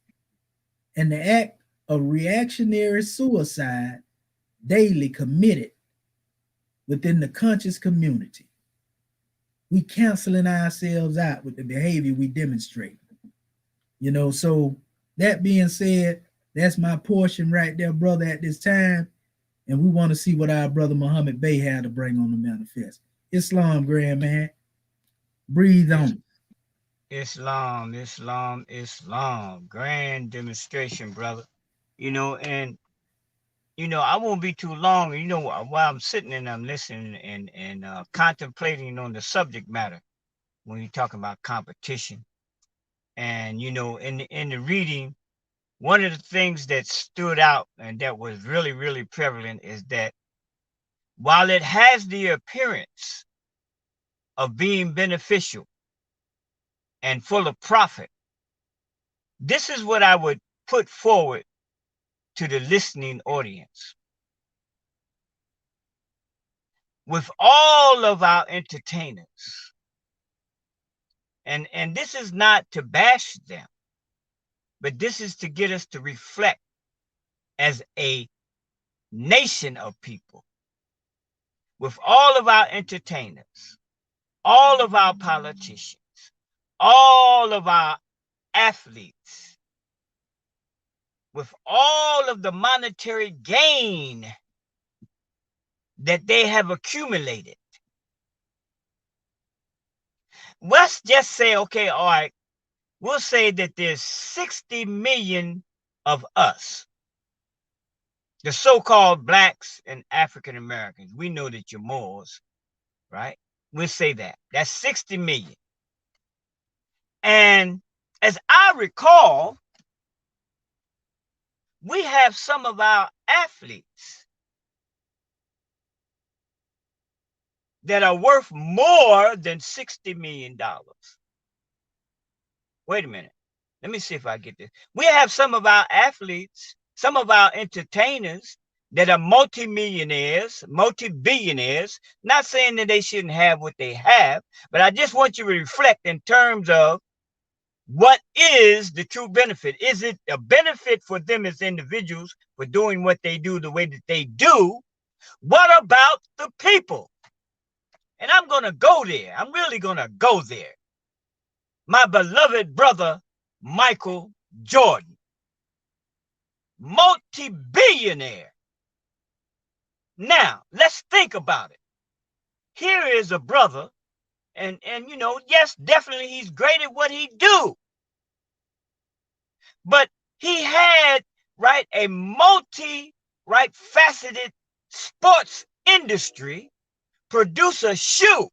and the act of reactionary suicide daily committed within the conscious community. We canceling ourselves out with the behavior we demonstrate. So that being said, that's my portion right there, brother, at this time. And we want to see what our brother Muhammad Bey had to bring on the manifest. Islam, grand man. Breathe on. Islam, Islam, Islam. Grand demonstration, brother. And I won't be too long. While I'm sitting and I'm listening and contemplating on the subject matter when you're talking about competition, and in the reading, one of the things that stood out and that was really, really prevalent is that while it has the appearance of being beneficial and full of profit, this is what I would put forward to the listening audience. With all of our entertainers, and this is not to bash them, but this is to get us to reflect as a nation of people. With all of our entertainers, all of our politicians, all of our athletes, with all of the monetary gain that they have accumulated, let's just say, okay, all right, we'll say that there's 60 million of us, the so-called blacks and African Americans. We know that you're Moors, right? We'll say that. That's 60 million. And as I recall, we have some of our athletes that are worth more than $60 million. Wait a minute. Let me see if I get this. We have some of our athletes, some of our entertainers that are multimillionaires, multi-billionaires. Not saying that they shouldn't have what they have, but I just want you to reflect in terms of what is the true benefit. Is it a benefit for them as individuals for doing what they do the way that they do? What about the people? And I'm going to go there. I'm really going to go there. My beloved brother, Michael Jordan, multi-billionaire. Now, let's think about it. Here is a brother, and you know, yes, definitely he's great at what he do. But he had, right, a faceted sports industry produce a shoe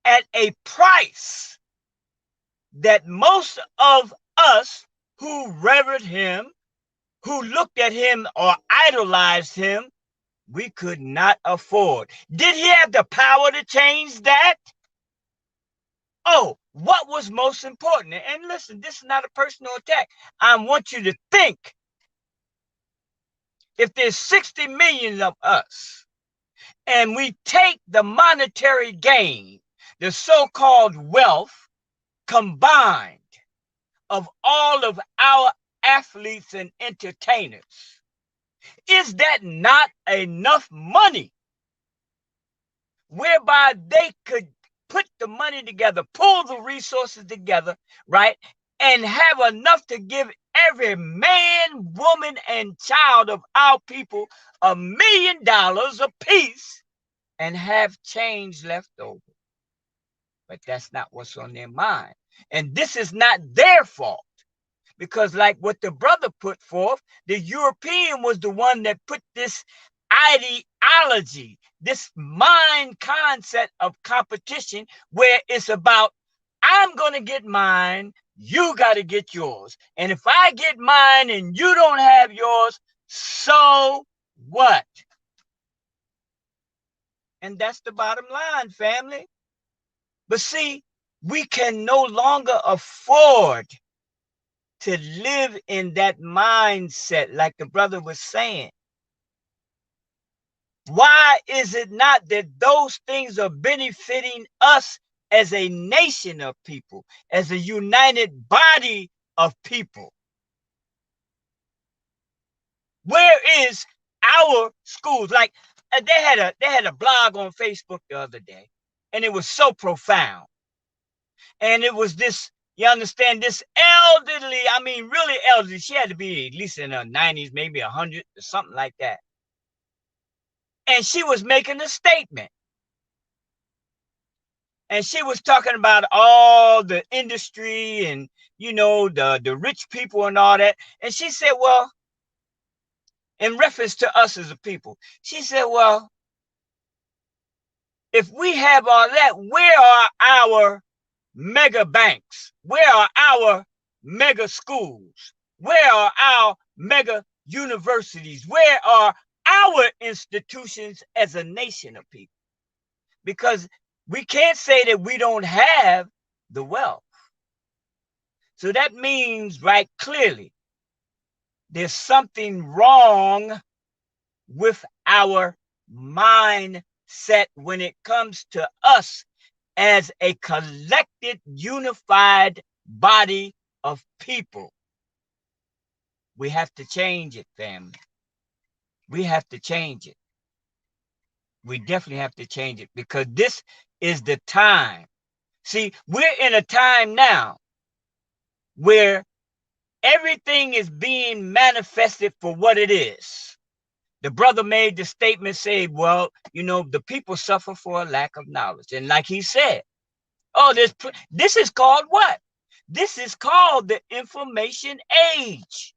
at a price that most of us who revered him, who looked at him or idolized him, we could not afford. Did he have the power to change that? Oh, what was most important? And listen, this is not a personal attack. I want you to think. If there's 60 million of us, and we take the monetary gain, the so-called wealth combined of all of our athletes and entertainers, is that not enough money whereby they could put the money together, pull the resources together, right, and have enough to give every man, woman, and child of our people $1 million apiece and have change left over? But that's not what's on their mind. And this is not their fault. Because like what the brother put forth, the European was the one that put this ideology, this mind concept of competition, where it's about, I'm going to get mine, you got to get yours. And if I get mine and you don't have yours, so what? And that's the bottom line, family. But see, we can no longer afford to live in that mindset, like the brother was saying. Why is it not that those things are benefiting us as a nation of people, as a united body of people? Where is our schools? Like they had a blog on Facebook the other day, and it was so profound. And it was this, you understand, this elderly, I mean, really elderly. She had to be at least in her 90s, maybe 100 or something like that. And she was making a statement. And she was talking about all the industry and, you know, the rich people and all that. And she said, well, in reference to us as a people, she said, well, if we have all that, where are our mega banks? Where are our mega schools? Where are our mega universities? Where are our institutions as a nation of people? Because we can't say that we don't have the wealth. So that means, right, clearly, there's something wrong with our mindset when it comes to us as a collected, unified body of people. We have to change it, family. We have to change it. We definitely have to change it, because this is the time. See, we're in a time now where everything is being manifested for what it is. The brother made the statement, say, well, you know, the people suffer for a lack of knowledge. And like he said, oh, this is called what? This is called the information age.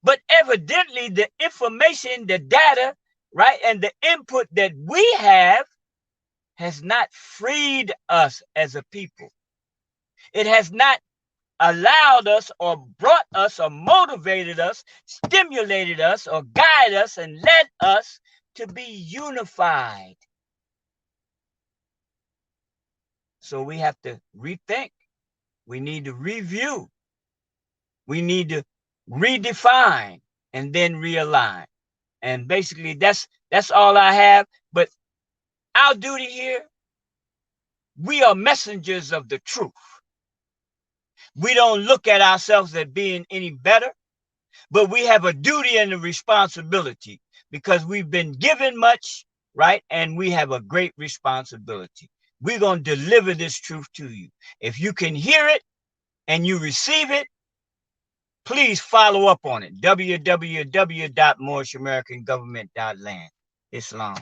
But evidently the information, the data, right, and the input that we have has not freed us as a people. It has not allowed us or brought us or motivated us, stimulated us or guided us and led us to be unified. So we have to rethink. We need to review. We need to redefine and then realign. And basically that's all I have. But our duty here, we are messengers of the truth. We don't look at ourselves as being any better, but we have a duty and a responsibility because we've been given much, right? And we have a great responsibility. We're going to deliver this truth to you. If you can hear it and you receive it, please follow up on it. www.moorish-american-government.land. Islam.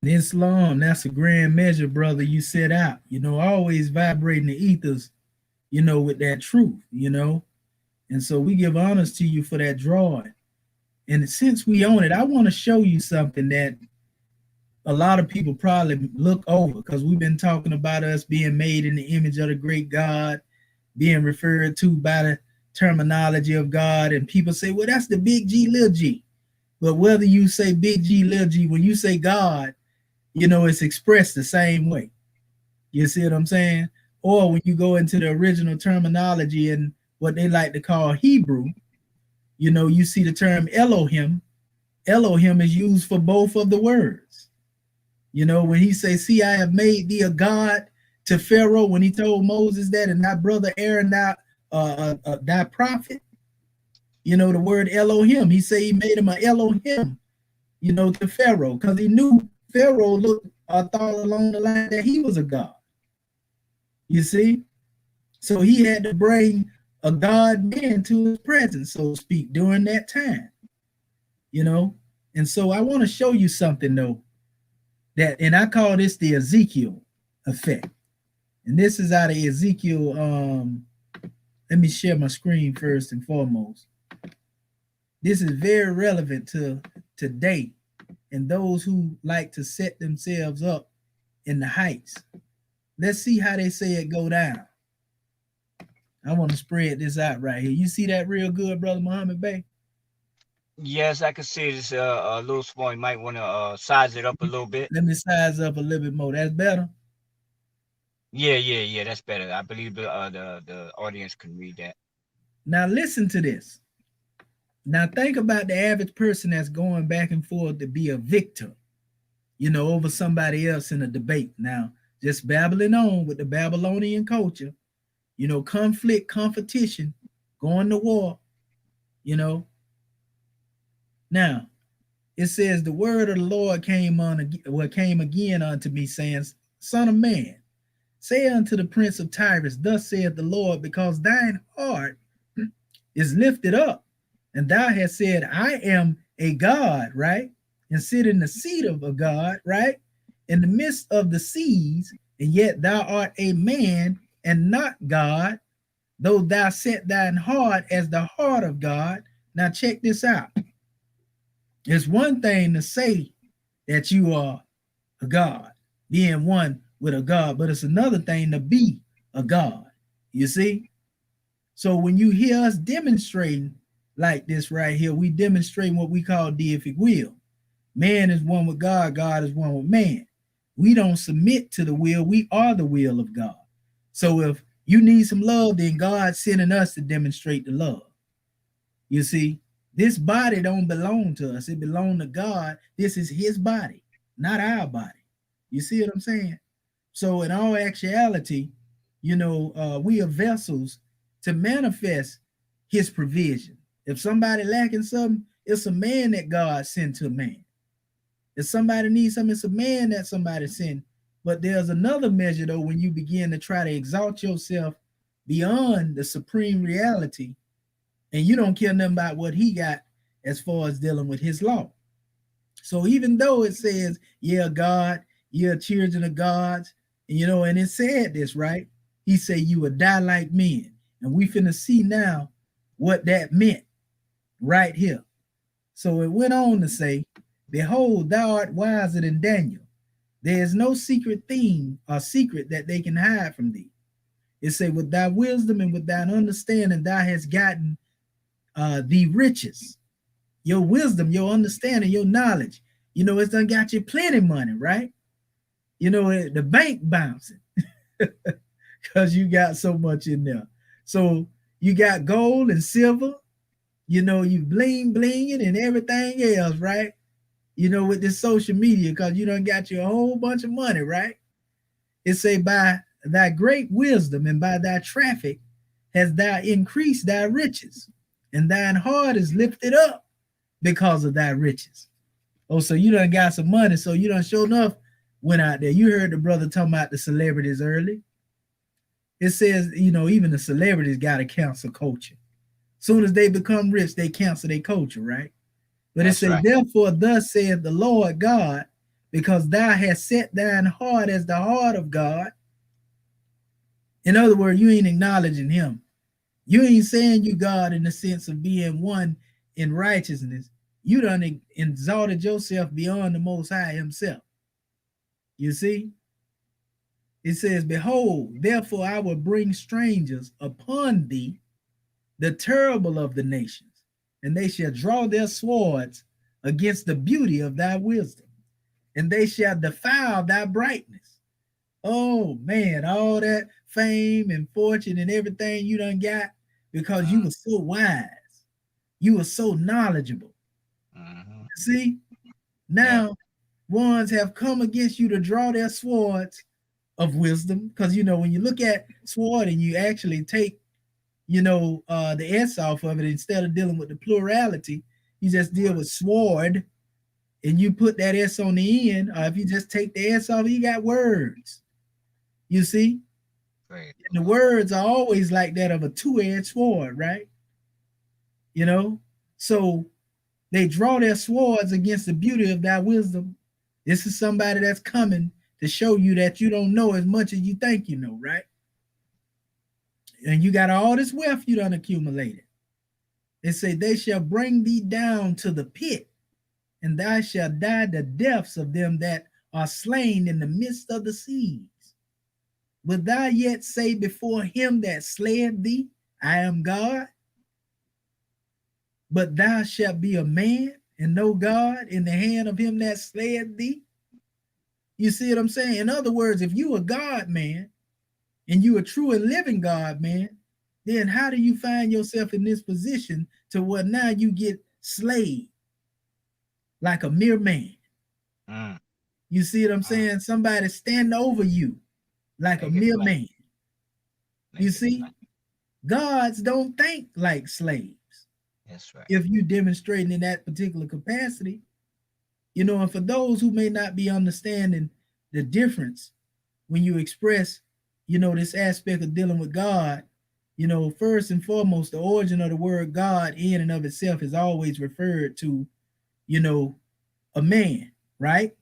Islam, that's a grand measure, brother, you set out. Always vibrating the ethers, with that truth, And so we give honors to you for that drawing. And since we own it, I want to show you something that a lot of people probably look over, because we've been talking about us being made in the image of the great God, being referred to by the terminology of God. And people say, well, that's the big G, little g. But whether you say big G, little g, when you say God, it's expressed the same way. You see what I'm saying? Or when you go into the original terminology and what they like to call Hebrew, you see the term Elohim. Elohim is used for both of the words. When he says, see, I have made thee a God to Pharaoh, when he told Moses that, and thy brother Aaron, thy prophet, the word Elohim, he said he made him an Elohim, to Pharaoh, because he knew Pharaoh thought along the line that he was a God. You see? So he had to bring a God man to his presence, so to speak, during that time. And so I want to show you something, though, and I call this the Ezekiel effect. And this is out of Ezekiel. Let me share my screen first and foremost. This is very relevant to today and those who like to set themselves up in the heights. Let's see how they say it go down. I want to spread this out right here. You see that real good, Brother Muhammad Bey? Yes, I can see this a little small. You might want to size it up a little bit. Let me size up a little bit more. That's better? Yeah, that's better. I believe the audience can read that. Now listen to this. Now think about the average person that's going back and forth to be a victor, over somebody else in a debate. Now, just babbling on with the Babylonian culture, conflict, competition, going to war, Now, it says, the word of the Lord came again unto me, saying, Son of man, say unto the prince of Tyrus, thus saith the Lord, because thine heart is lifted up, and thou hast said, I am a God, right? And sit in the seat of a God, right? In the midst of the seas, and yet thou art a man and not God, though thou set thine heart as the heart of God. Now check this out. It's one thing to say that you are a God, being one with a God, but it's another thing to be a God. You see? So when you hear us demonstrating like this right here, we demonstrate what we call deific will. Man is one with God, God is one with man. We don't submit to the will, we are the will of God. So if you need some love, then God's sending us to demonstrate the love. You see, this body don't belong to us, it belongs to God. This is his body, not our body. You see what I'm saying? So in all actuality, we are vessels to manifest his provision. If somebody lacking something, it's a man that God sent to a man. If somebody needs something, it's a man that somebody sent. But there's another measure, though, when you begin to try to exalt yourself beyond the supreme reality, and you don't care nothing about what he got as far as dealing with his law. So even though it says, yeah, God, you're children of God's, and it said this, right? He said, you will die like men. And we finna see now what that meant right here. So it went on to say, behold, thou art wiser than Daniel. There is no secret thing or secret that they can hide from thee. It say, with thy wisdom and with thine understanding, thou hast gotten thee riches. your wisdom, your understanding, your knowledge. It's done got you plenty money, right? The bank bouncing because you got so much in there. So you got gold and silver, you bling blinging and everything else, right? With this social media, because you done got you a whole bunch of money, right? It say, by thy great wisdom and by thy traffic has thou increased thy riches, and thine heart is lifted up because of thy riches. Oh, so you done got some money, so you done sure enough went out there. You heard the brother talking about the celebrities early. It says, even the celebrities got to cancel culture. Soon as they become rich, they cancel their culture, right? But it That's says, right. therefore, thus saith the Lord God, because thou hast set thine heart as the heart of God. In other words, you ain't acknowledging him. You ain't saying you God in the sense of being one in righteousness. You done exalted yourself beyond the Most High himself. You see? It says, behold, therefore I will bring strangers upon thee, the terrible of the nations, and they shall draw their swords against the beauty of thy wisdom, and they shall defile thy brightness. Oh man, all that fame and fortune and everything you done got because you were so wise, you were so knowledgeable. Mm-hmm. See, Yeah. now ones have come against you to draw their swords of wisdom, because when you look at sword and you actually take the s off of it, instead of dealing with the plurality, you just deal with sword and you put that s on the end, or if you just take the s off, you got words. You see, Praise and the the Lord. words are always like that of a two-edged sword, right? you know so they draw their swords against the beauty of thy wisdom. This is somebody that's coming to show you that you don't know as much as you think you know, right? And you got all this wealth you done accumulated. They say, they shall bring thee down to the pit, and thou shalt die the deaths of them that are slain in the midst of the seas. Wilt thou yet say before him that slayeth thee, I am God? But thou shalt be a man and no God in the hand of him that slayeth thee. You see what I'm saying? In other words, if you a God man and you a true and living God man, then how do you find yourself in this position to where now you get slayed like a mere man? Mm. You see what I'm Mm. saying? Somebody stand over you like a Make it mere plain. man. You Make it see, plain. gods don't think like slaves. That's right. If you demonstrating in that particular capacity, and for those who may not be understanding the difference when you express, this aspect of dealing with God, first and foremost, the origin of the word God in and of itself is always referred to, you know, a man, right?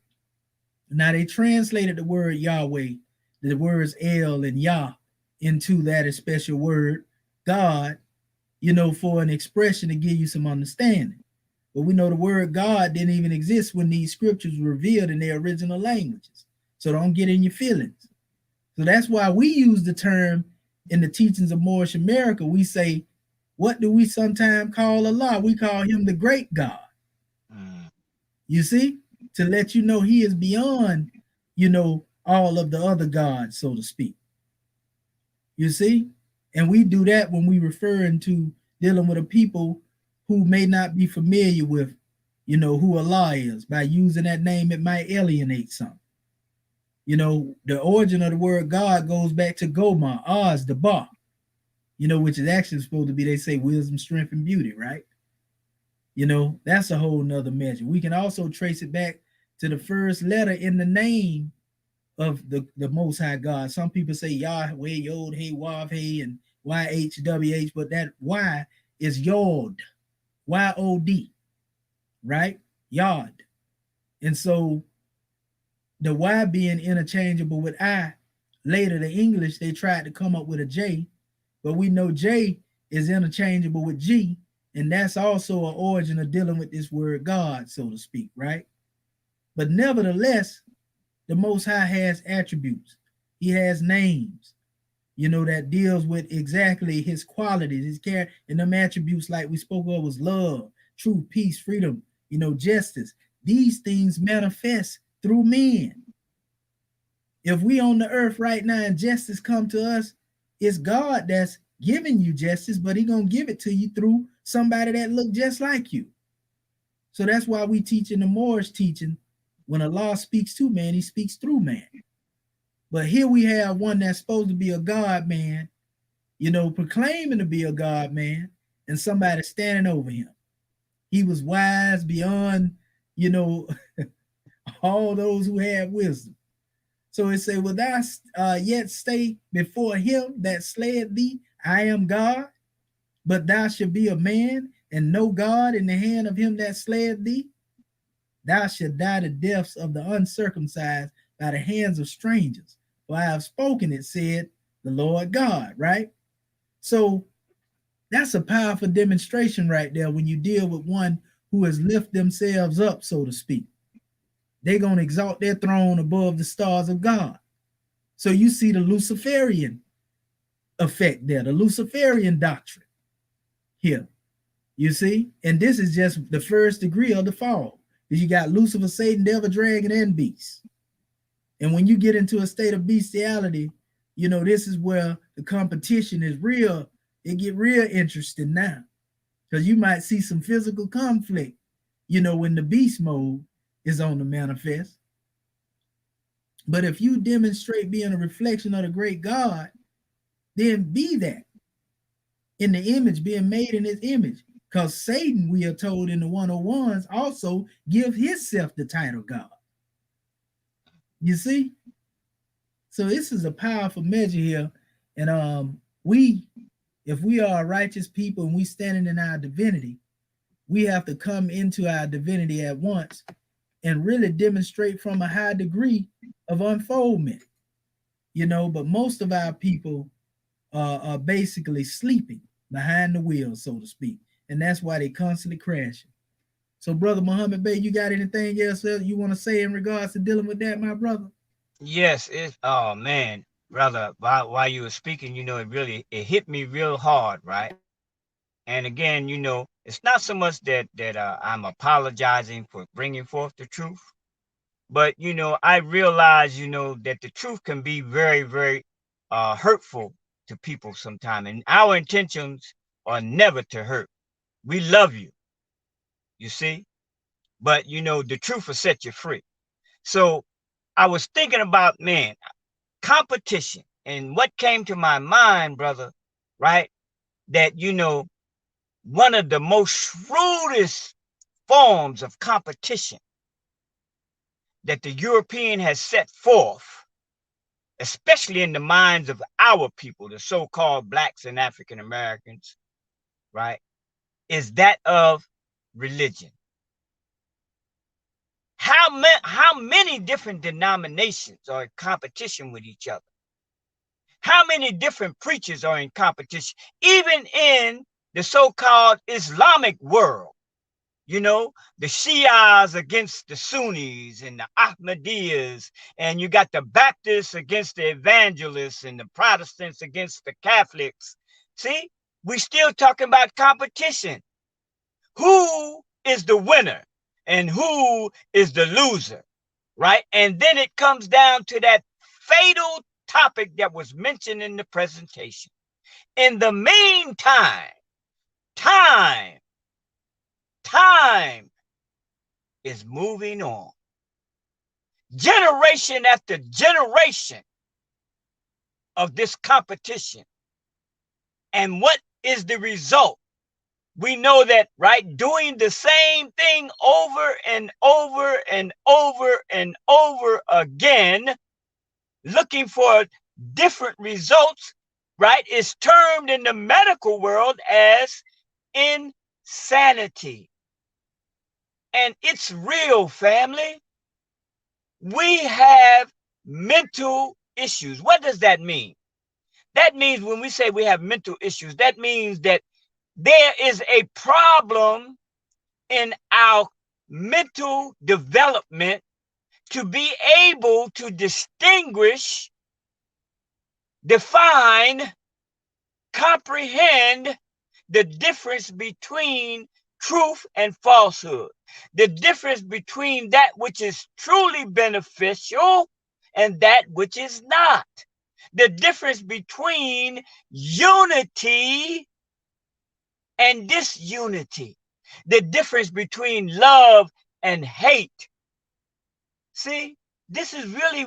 Now they translated the word Yahweh, the words El and Yah, into that special word, God, for an expression to give you some understanding. But we know the word God didn't even exist when these scriptures were revealed in their original languages. So don't get in your feelings. So that's why we use the term in the teachings of Moorish America. We say, what do we sometimes call Allah? We call him the great God. Mm. You see, to let you know he is beyond, all of the other gods, so to speak. You see? And we do that when we referring to dealing with a people who may not be familiar with, who Allah is. By using that name, it might alienate some. The origin of the word God goes back to Goma, Oz, the Ba, which is actually supposed to be, they say, wisdom, strength, and beauty, right? That's a whole nother measure. We can also trace it back to the first letter in the name of the Most High God. Some people say Yahweh, Yod, Hey, Wav, Hey, and YHWH, but that Y is Yod, YOD, right? Yod. And so the Y being interchangeable with I, later the English, they tried to come up with a J, but we know J is interchangeable with G, and that's also an origin of dealing with this word God, so to speak, right? But nevertheless, the Most High has attributes. He has names, that deals with exactly his qualities, his character, and them attributes like we spoke of was love, truth, peace, freedom, justice. These things manifest through men. If we on the earth right now and justice come to us, it's God that's giving you justice, but he gonna give it to you through somebody that look just like you. So that's why we teach in the Moorish teaching, when Allah speaks to man, he speaks through man. But here we have one that's supposed to be a God man, proclaiming to be a God man, and somebody standing over him. He was wise beyond, all those who had wisdom. So it say, will thou yet stay before him that slayed thee? I am God, but thou shalt be a man and no God in the hand of him that slayed thee. Thou shalt die the deaths of the uncircumcised by the hands of strangers. For I have spoken it, said the Lord God, right? So that's a powerful demonstration right there when you deal with one who has lifted themselves up, so to speak. They're going to exalt their throne above the stars of God. So you see the Luciferian effect there, the Luciferian doctrine here. You see? And this is just the first degree of the fall. Because you got Lucifer, Satan, devil, dragon, and beast. And when you get into a state of bestiality, this is where the competition is real. It get real interesting now. Because you might see some physical conflict, when the beast mode is on the manifest. But if you demonstrate being a reflection of the great God, then be that in the image, being made in his image. Because Satan, we are told in the 101s, also give himself the title God. You see? So this is a powerful measure here. And if we are a righteous people and we standing in our divinity, we have to come into our divinity at once and really demonstrate from a high degree of unfoldment. But most of our people are basically sleeping behind the wheel, so to speak. And that's why they constantly crashing. So, Brother Muhammad Bey, you got anything else you want to say in regards to dealing with that, my brother? Yes, oh man, brother, while you were speaking, it hit me real hard, right? And again, it's not so much that I'm apologizing for bringing forth the truth, but I realize that the truth can be very, very hurtful to people sometimes, and our intentions are never to hurt. We love you, you see, but the truth will set you free. So I was thinking about, man, competition, and what came to my mind, brother, right? That one of the most shrewdest forms of competition that the European has set forth, especially in the minds of our people, the so-called blacks and African Americans, right, is that of religion. How many different denominations are in competition with each other? How many different preachers are in competition, even in the so-called Islamic world? The Shias against the Sunnis and the Ahmadiyyas, and you got the Baptists against the evangelists and the Protestants against the Catholics. See, we still talking about competition. Who is the winner and who is the loser, right? And then it comes down to that fatal topic that was mentioned in the presentation. In the meantime, time is moving on. Generation after generation of this competition. And what is the result? We know that, right? Doing the same thing over and over and over and over again, looking for different results, right, is termed in the medical world as insanity. And it's real, family. We have mental issues. What does that mean? That means when we say we have mental issues, that means that there is a problem in our mental development to be able to distinguish, define, comprehend the difference between truth and falsehood, the difference between that which is truly beneficial and that which is not, the difference between unity and disunity, the difference between love and hate. See, this is really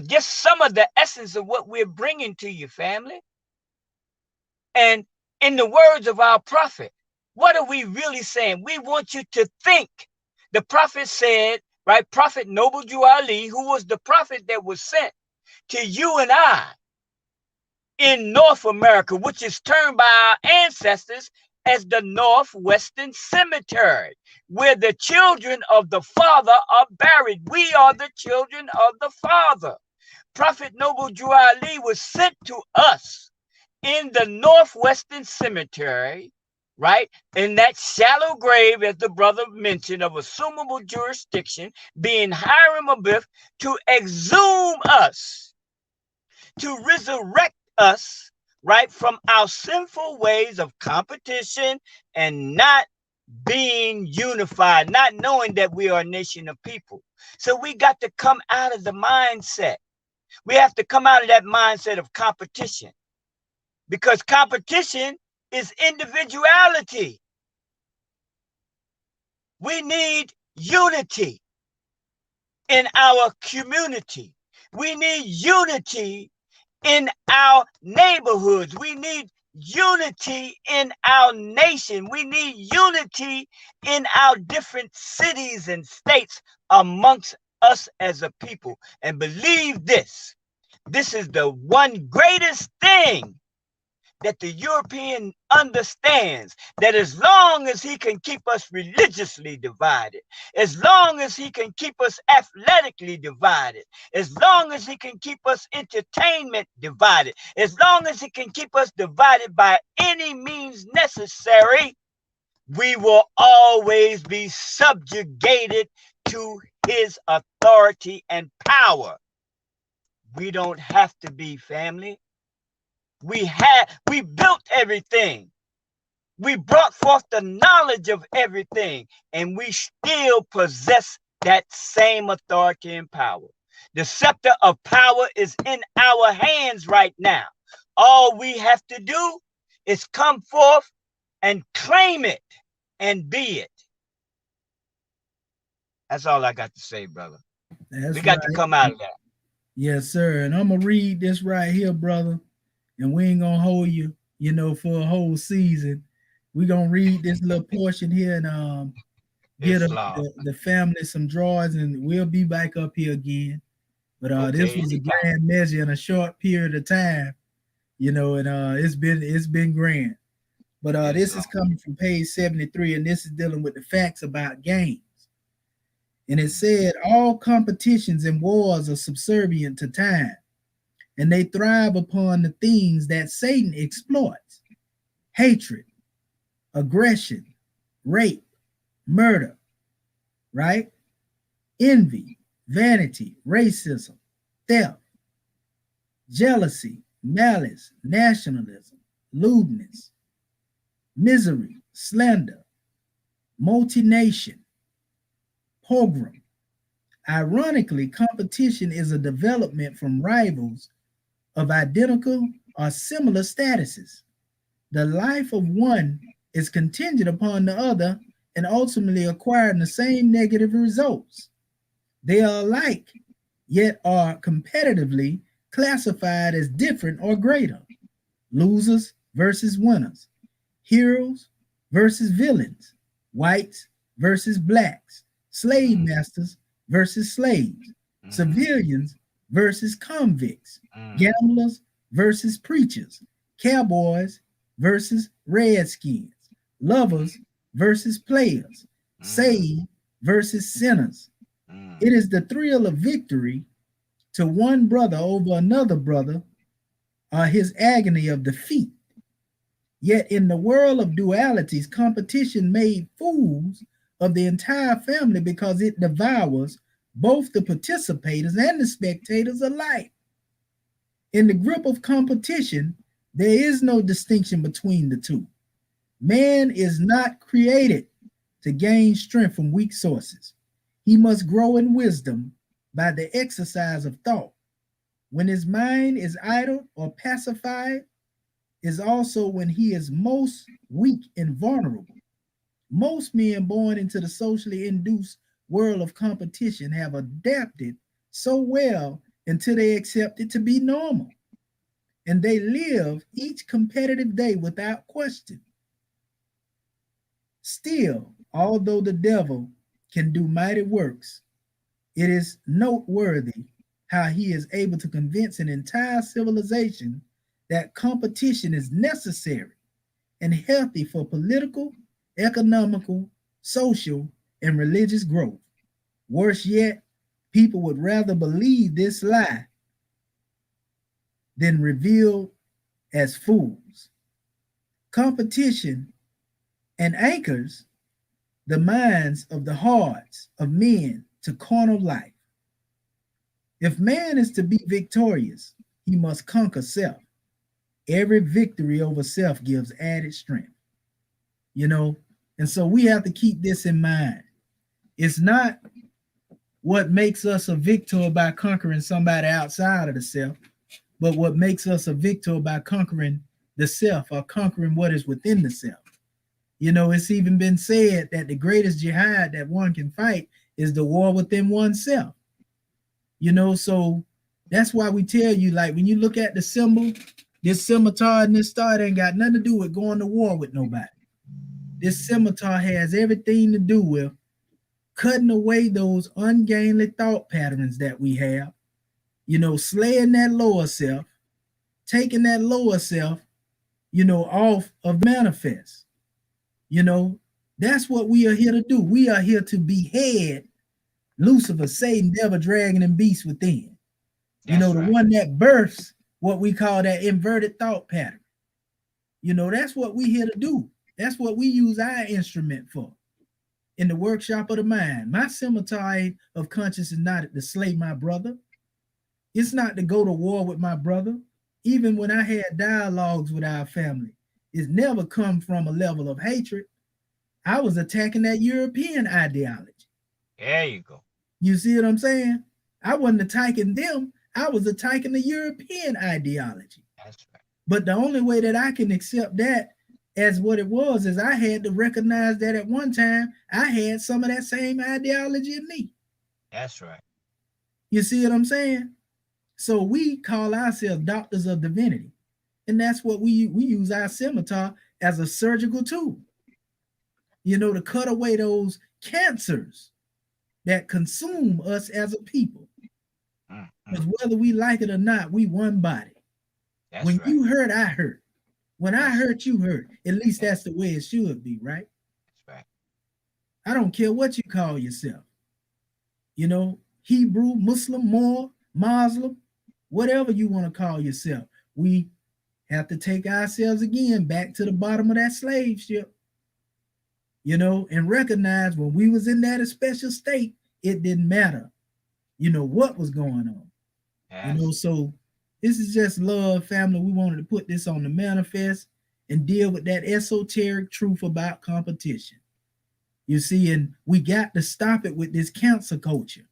just some of the essence of what we're bringing to you, family. And in the words of our prophet, what are we really saying? We want you to think. The prophet said, right, Prophet Noble Jew Ali, who was the prophet that was sent to you and I in North America, which is termed by our ancestors as the Northwestern Cemetery, where the children of the Father are buried. We are the children of the Father. Prophet Noble Jew Ali was sent to us in the Northwestern Cemetery, right? In that shallow grave, as the brother mentioned, of assumable jurisdiction, being Hiram Abiff, to exhume us, to resurrect us, right, from our sinful ways of competition and not being unified, not knowing that we are a nation of people. So we got to come out of the mindset. We have to come out of that mindset of competition, because competition is individuality. We need unity in our community. We need unity in our neighborhoods. We need unity in our nation. We need unity in our different cities and states amongst us as a people. And believe this, this is the one greatest thing that the European understands, that as long as he can keep us religiously divided, as long as he can keep us athletically divided, as long as he can keep us entertainment divided, as long as he can keep us divided by any means necessary, we will always be subjugated to his authority and power. We don't have to be, family. We built everything. We brought forth the knowledge of everything, and we still possess that same authority and power. The scepter of power is in our hands right now. All we have to do is come forth and claim it and be it. That's all I got to say, brother. We got to come out of that. Yes, sir. And I'm going to read this right here, brother. And we ain't gonna hold you, for a whole season. We're gonna read this little portion here and get the family some drawers, and we'll be back up here again. But okay, this was a grand measure in a short period of time, and it's been grand. But this is coming from page 73, and this is dealing with the facts about games. And it said all competitions and wars are subservient to time, and they thrive upon the things that Satan exploits: hatred, aggression, rape, murder, right? Envy, vanity, racism, theft, jealousy, malice, nationalism, lewdness, misery, slander, multination, pogrom. Ironically, competition is a development from rivals of identical or similar statuses. The life of one is contingent upon the other and ultimately acquiring the same negative results. They are alike, yet are competitively classified as different or greater. Losers versus winners, heroes versus villains, whites versus blacks, slave masters versus slaves, civilians versus convicts, gamblers versus preachers, cowboys versus redskins, lovers versus players, saved versus sinners. It is the thrill of victory to one brother over another brother, or his agony of defeat. Yet in the world of dualities, competition made fools of the entire family because it devours both the participators and the spectators alike. In the grip of competition, there is no distinction between the two. Man is not created to gain strength from weak sources. He must grow in wisdom by the exercise of thought. When his mind is idle or pacified, is also when he is most weak and vulnerable. Most men born into the socially induced world of competition have adapted so well until they accept it to be normal. And they live each competitive day without question. Still, although the devil can do mighty works, it is noteworthy how he is able to convince an entire civilization that competition is necessary and healthy for political, economical, social, and religious growth. Worse yet, people would rather believe this lie than revealed as fools. Competition and anchors the minds of the hearts of men to carnal life. If man is to be victorious, he must conquer self. Every victory over self gives added strength, you know, and so we have to keep this in mind. It's not what makes us a victor by conquering somebody outside of the self, but what makes us a victor by conquering the self or conquering what is within the self. You know, it's even been said that the greatest jihad that one can fight is the war within oneself. You know, so that's why we tell you, like, when you look at the symbol, this scimitar and this star ain't got nothing to do with going to war with nobody. This scimitar has everything to do with cutting away those ungainly thought patterns that we have, you know, slaying that lower self, taking that lower self, you know, off of the manifest. You know, that's what we are here to do. We are here to behead Lucifer, Satan, devil, dragon, and beast within. You know, the one that births what we call that inverted thought pattern. You know, that's what we here to do. That's what we use our instrument for in the workshop of the mind. My scimitar of conscience is not to slay my brother. It's not to go to war with my brother. Even when I had dialogues with our family, it's never come from a level of hatred. I was attacking that European ideology. There you go. You see what I'm saying? I wasn't attacking them. I was attacking the European ideology. That's right. But the only way that I can accept that as what it was is I had to recognize that at one time I had some of that same ideology in me. That's right. You see what I'm saying? So we call ourselves doctors of divinity. And that's what we use our scimitar as a surgical tool, you know, to cut away those cancers that consume us as a people. Because whether we like it or not, we one body. That's when right. you hurt, I hurt. When I hurt, you hurt. At least that's the way it should be, right? That's right. I don't care what you call yourself. You know, Hebrew, Muslim, Moor, Muslim, whatever you want to call yourself. We have to take ourselves again back to the bottom of that slave ship, you know, and recognize when we was in that special state, it didn't matter, you know, what was going on. Yes. You know, so this is just love, family. We wanted to put this on the manifest and deal with that esoteric truth about competition. You see, and we got to stop it with this cancer culture,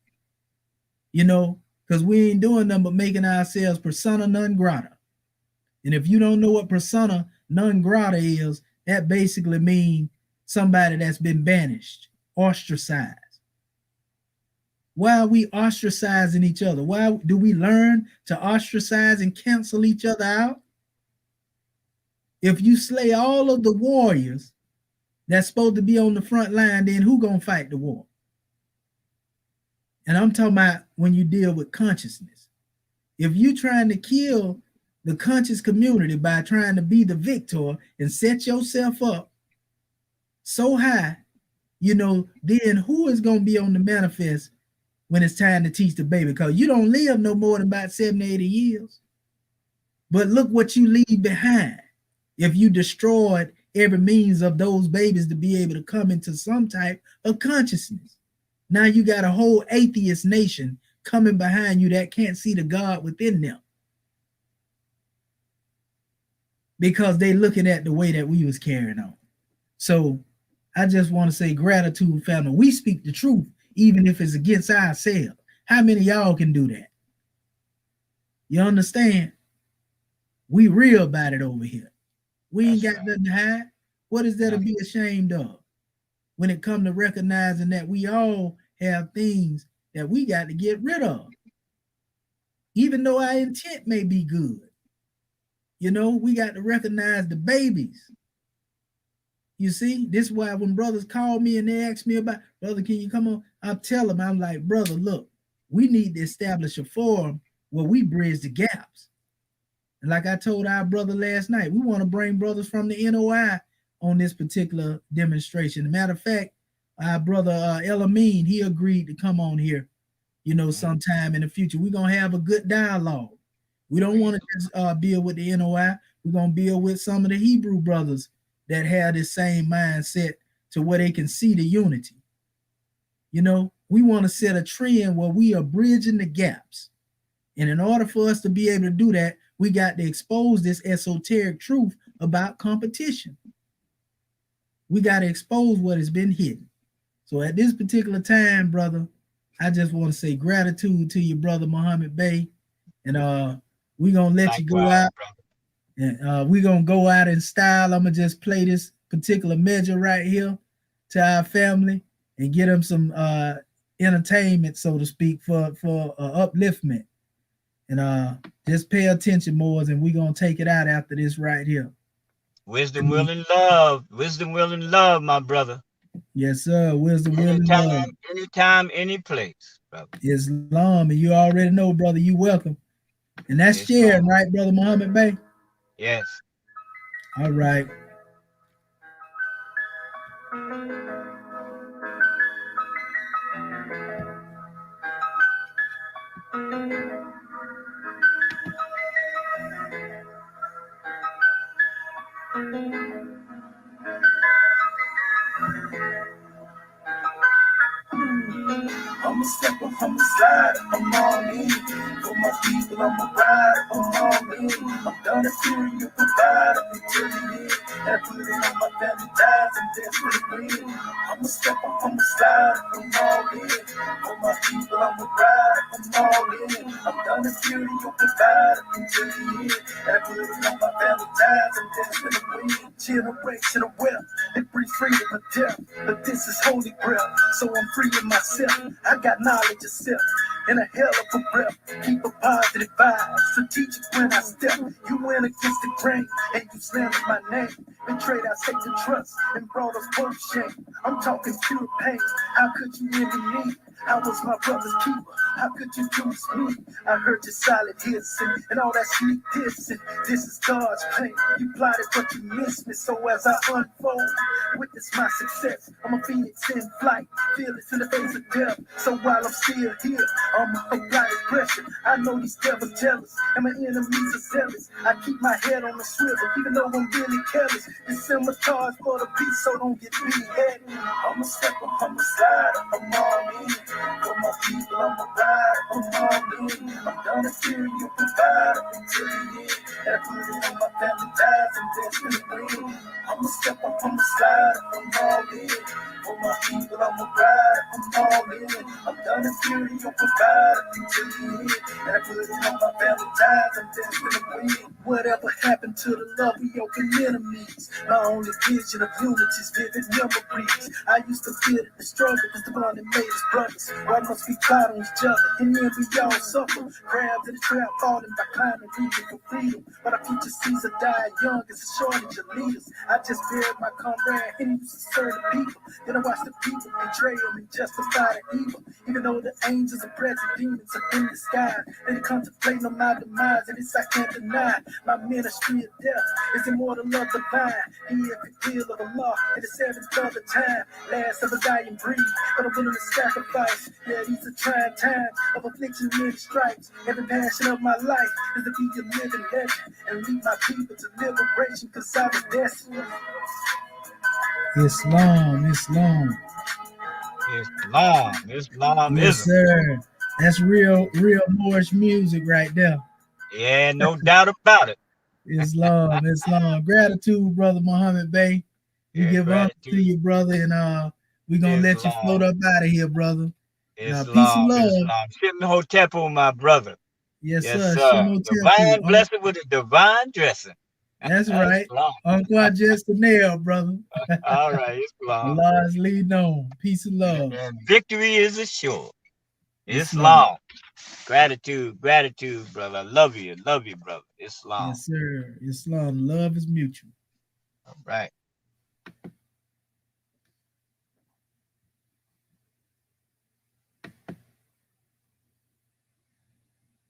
you know, because we ain't doing nothing but making ourselves persona non grata. And if you don't know what persona non grata is, that basically means somebody that's been banished, ostracized. Why are we ostracizing each other? Why do we learn to ostracize and cancel each other out? If you slay all of the warriors that's supposed to be on the front line, then who gonna fight the war? And I'm talking about when you deal with consciousness. If you trying to kill the conscious community by trying to be the victor and set yourself up so high, you know, then who is gonna be on the manifest when it's time to teach the baby? Because you don't live no more than about 70, 80 years. But look what you leave behind if you destroyed every means of those babies to be able to come into some type of consciousness. Now you got a whole atheist nation coming behind you that can't see the God within them because they looking at the way that we was carrying on. So I just want to say gratitude, family. We speak the truth, even if it's against ourselves. How many of y'all can do that? You understand? We real about it over here. We ain't That's got right. nothing to hide. What is there to No, be ashamed of when it comes to recognizing that we all have things that we got to get rid of, even though our intent may be good? We got to recognize the babies. You see, this is why when brothers call me and they ask me about, brother, can you come on? I tell them, I'm like, brother, look, we need to establish a forum where we bridge the gaps. And like I told our brother last night, we want to bring brothers from the NOI on this particular demonstration. As a matter of fact, our brother Elamine, he agreed to come on here, sometime in the future. We're going to have a good dialogue. We don't want to just build with the NOI. We're going to build with some of the Hebrew brothers that have this same mindset to where they can see the unity. We want to set a trend where we are bridging the gaps. And in order for us to be able to do that, we got to expose this esoteric truth about competition. We got to expose what has been hidden. So at this particular time, brother, I just want to say gratitude to your brother Muhammad Bey. And we're going to let you go likewise, out. brother. And we're going to go out in style. I'm going to just play this particular measure right here to our family and get them some entertainment, so to speak, for upliftment. And just pay attention, more, and we're going to take it out after this right here. Wisdom, will, and love. Wisdom, will, and love, my brother. Yes, sir. Wisdom, will, and Anytime, love. anytime, any place, brother. Islam, and you already know, brother, you welcome. And that's sharing, Islam. right, brother Muhammad Bey? Yes. All right. I'm a stepper, I'm a slider, I'm all in. For my people, I'm a rider, I'm all in. I'm done appearing, you provide, I'm until the end. And I put it on my family ties, I'm desperate to win. I'm a stepper, I'm a slider, I'm all in. For my people, I'm a rider, I'm all in. I'm done appearing, you provide, I'm until the end. And I put it on my family ties, I'm desperate to win. Generational wealth, it brings freedom or death. But this is holy breath, so I'm freeing myself. I got knowledge of self and a hell of a breath. Keep a positive vibe, strategic when I step. You went against the grain and you slandered my name. Betrayed our sacred trust and brought us both shame. I'm talking pure pain. How could you envy me? I was my brother's keeper. How could you choose me? I heard your silent hits and all that sneak dissing. This is God's plan. You plotted but you missed me. So as I unfold, witness my success. I'm a phoenix in flight, fearless in the face of death. So while I'm still here, I'm applying pressure. I know these devils jealous and my enemies are zealous. I keep my head on the swivel, even though I'm really careless. December charge for the peace, so don't get me headed. I'm a stepper, I'm a slider, I'm all in. For my people, I'm a rider, I'm all in. I'm done appearing, you provide, I'm until the end. And I put it on my family ties, I'm destined to win. I'm a stepper, I'm a slider, I'm all in. For my people, I'm a rider, I'm all in. I'm done appearing, you provide, I'm until the end. And I put it on my family ties, I'm destined to win. Whatever happened to the love we open enemies? My only vision of unity is vivid memories. I used to feel that the struggle was the one that made us brothers. Why must we fight on each other? And then we all suffer. Crabs in the trap falling by climbing, reaching for freedom. But our future seeds are dying young, it's a shortage of leaders. I just buried my comrade and used to serve the people. Then I watched the people betray them and justify the evil. Even though the angels are present, demons are in the sky. They contemplate on my demise, and this I can't deny. My ministry of death is immortal love divine. He is the deal of the law in the seventh of the time. Last of a dying breed, but I'm willing to sacrifice. Yeah, these are trying times of affliction and stripes. Every passion of my life is to be a living legend and lead my people to liberation, cause I was destined. Islam, Islam. Islam, Yes, Islamism. sir. That's real Moorish music right there. Yeah, no doubt about it. Islam, Islam. Gratitude, brother Muhammad Bey. We Yeah, give honor to gratitude. you, brother, and we're gonna let you Islam. float up out of here, brother. Peace and Islam. love. Islam. Shimmy Hotepu, my brother. Yes, Yes, sir. sir. Shimo Temple. Divine blessing with a divine dressing. That's right. Islam. Uncle just a nail, brother. All right, Islam. Allah is leading on. Peace and love. And victory is assured. Islam. Islam. Gratitude, gratitude, brother. Love you, brother. Islam. Yes, sir. Islam. Love is mutual. All right.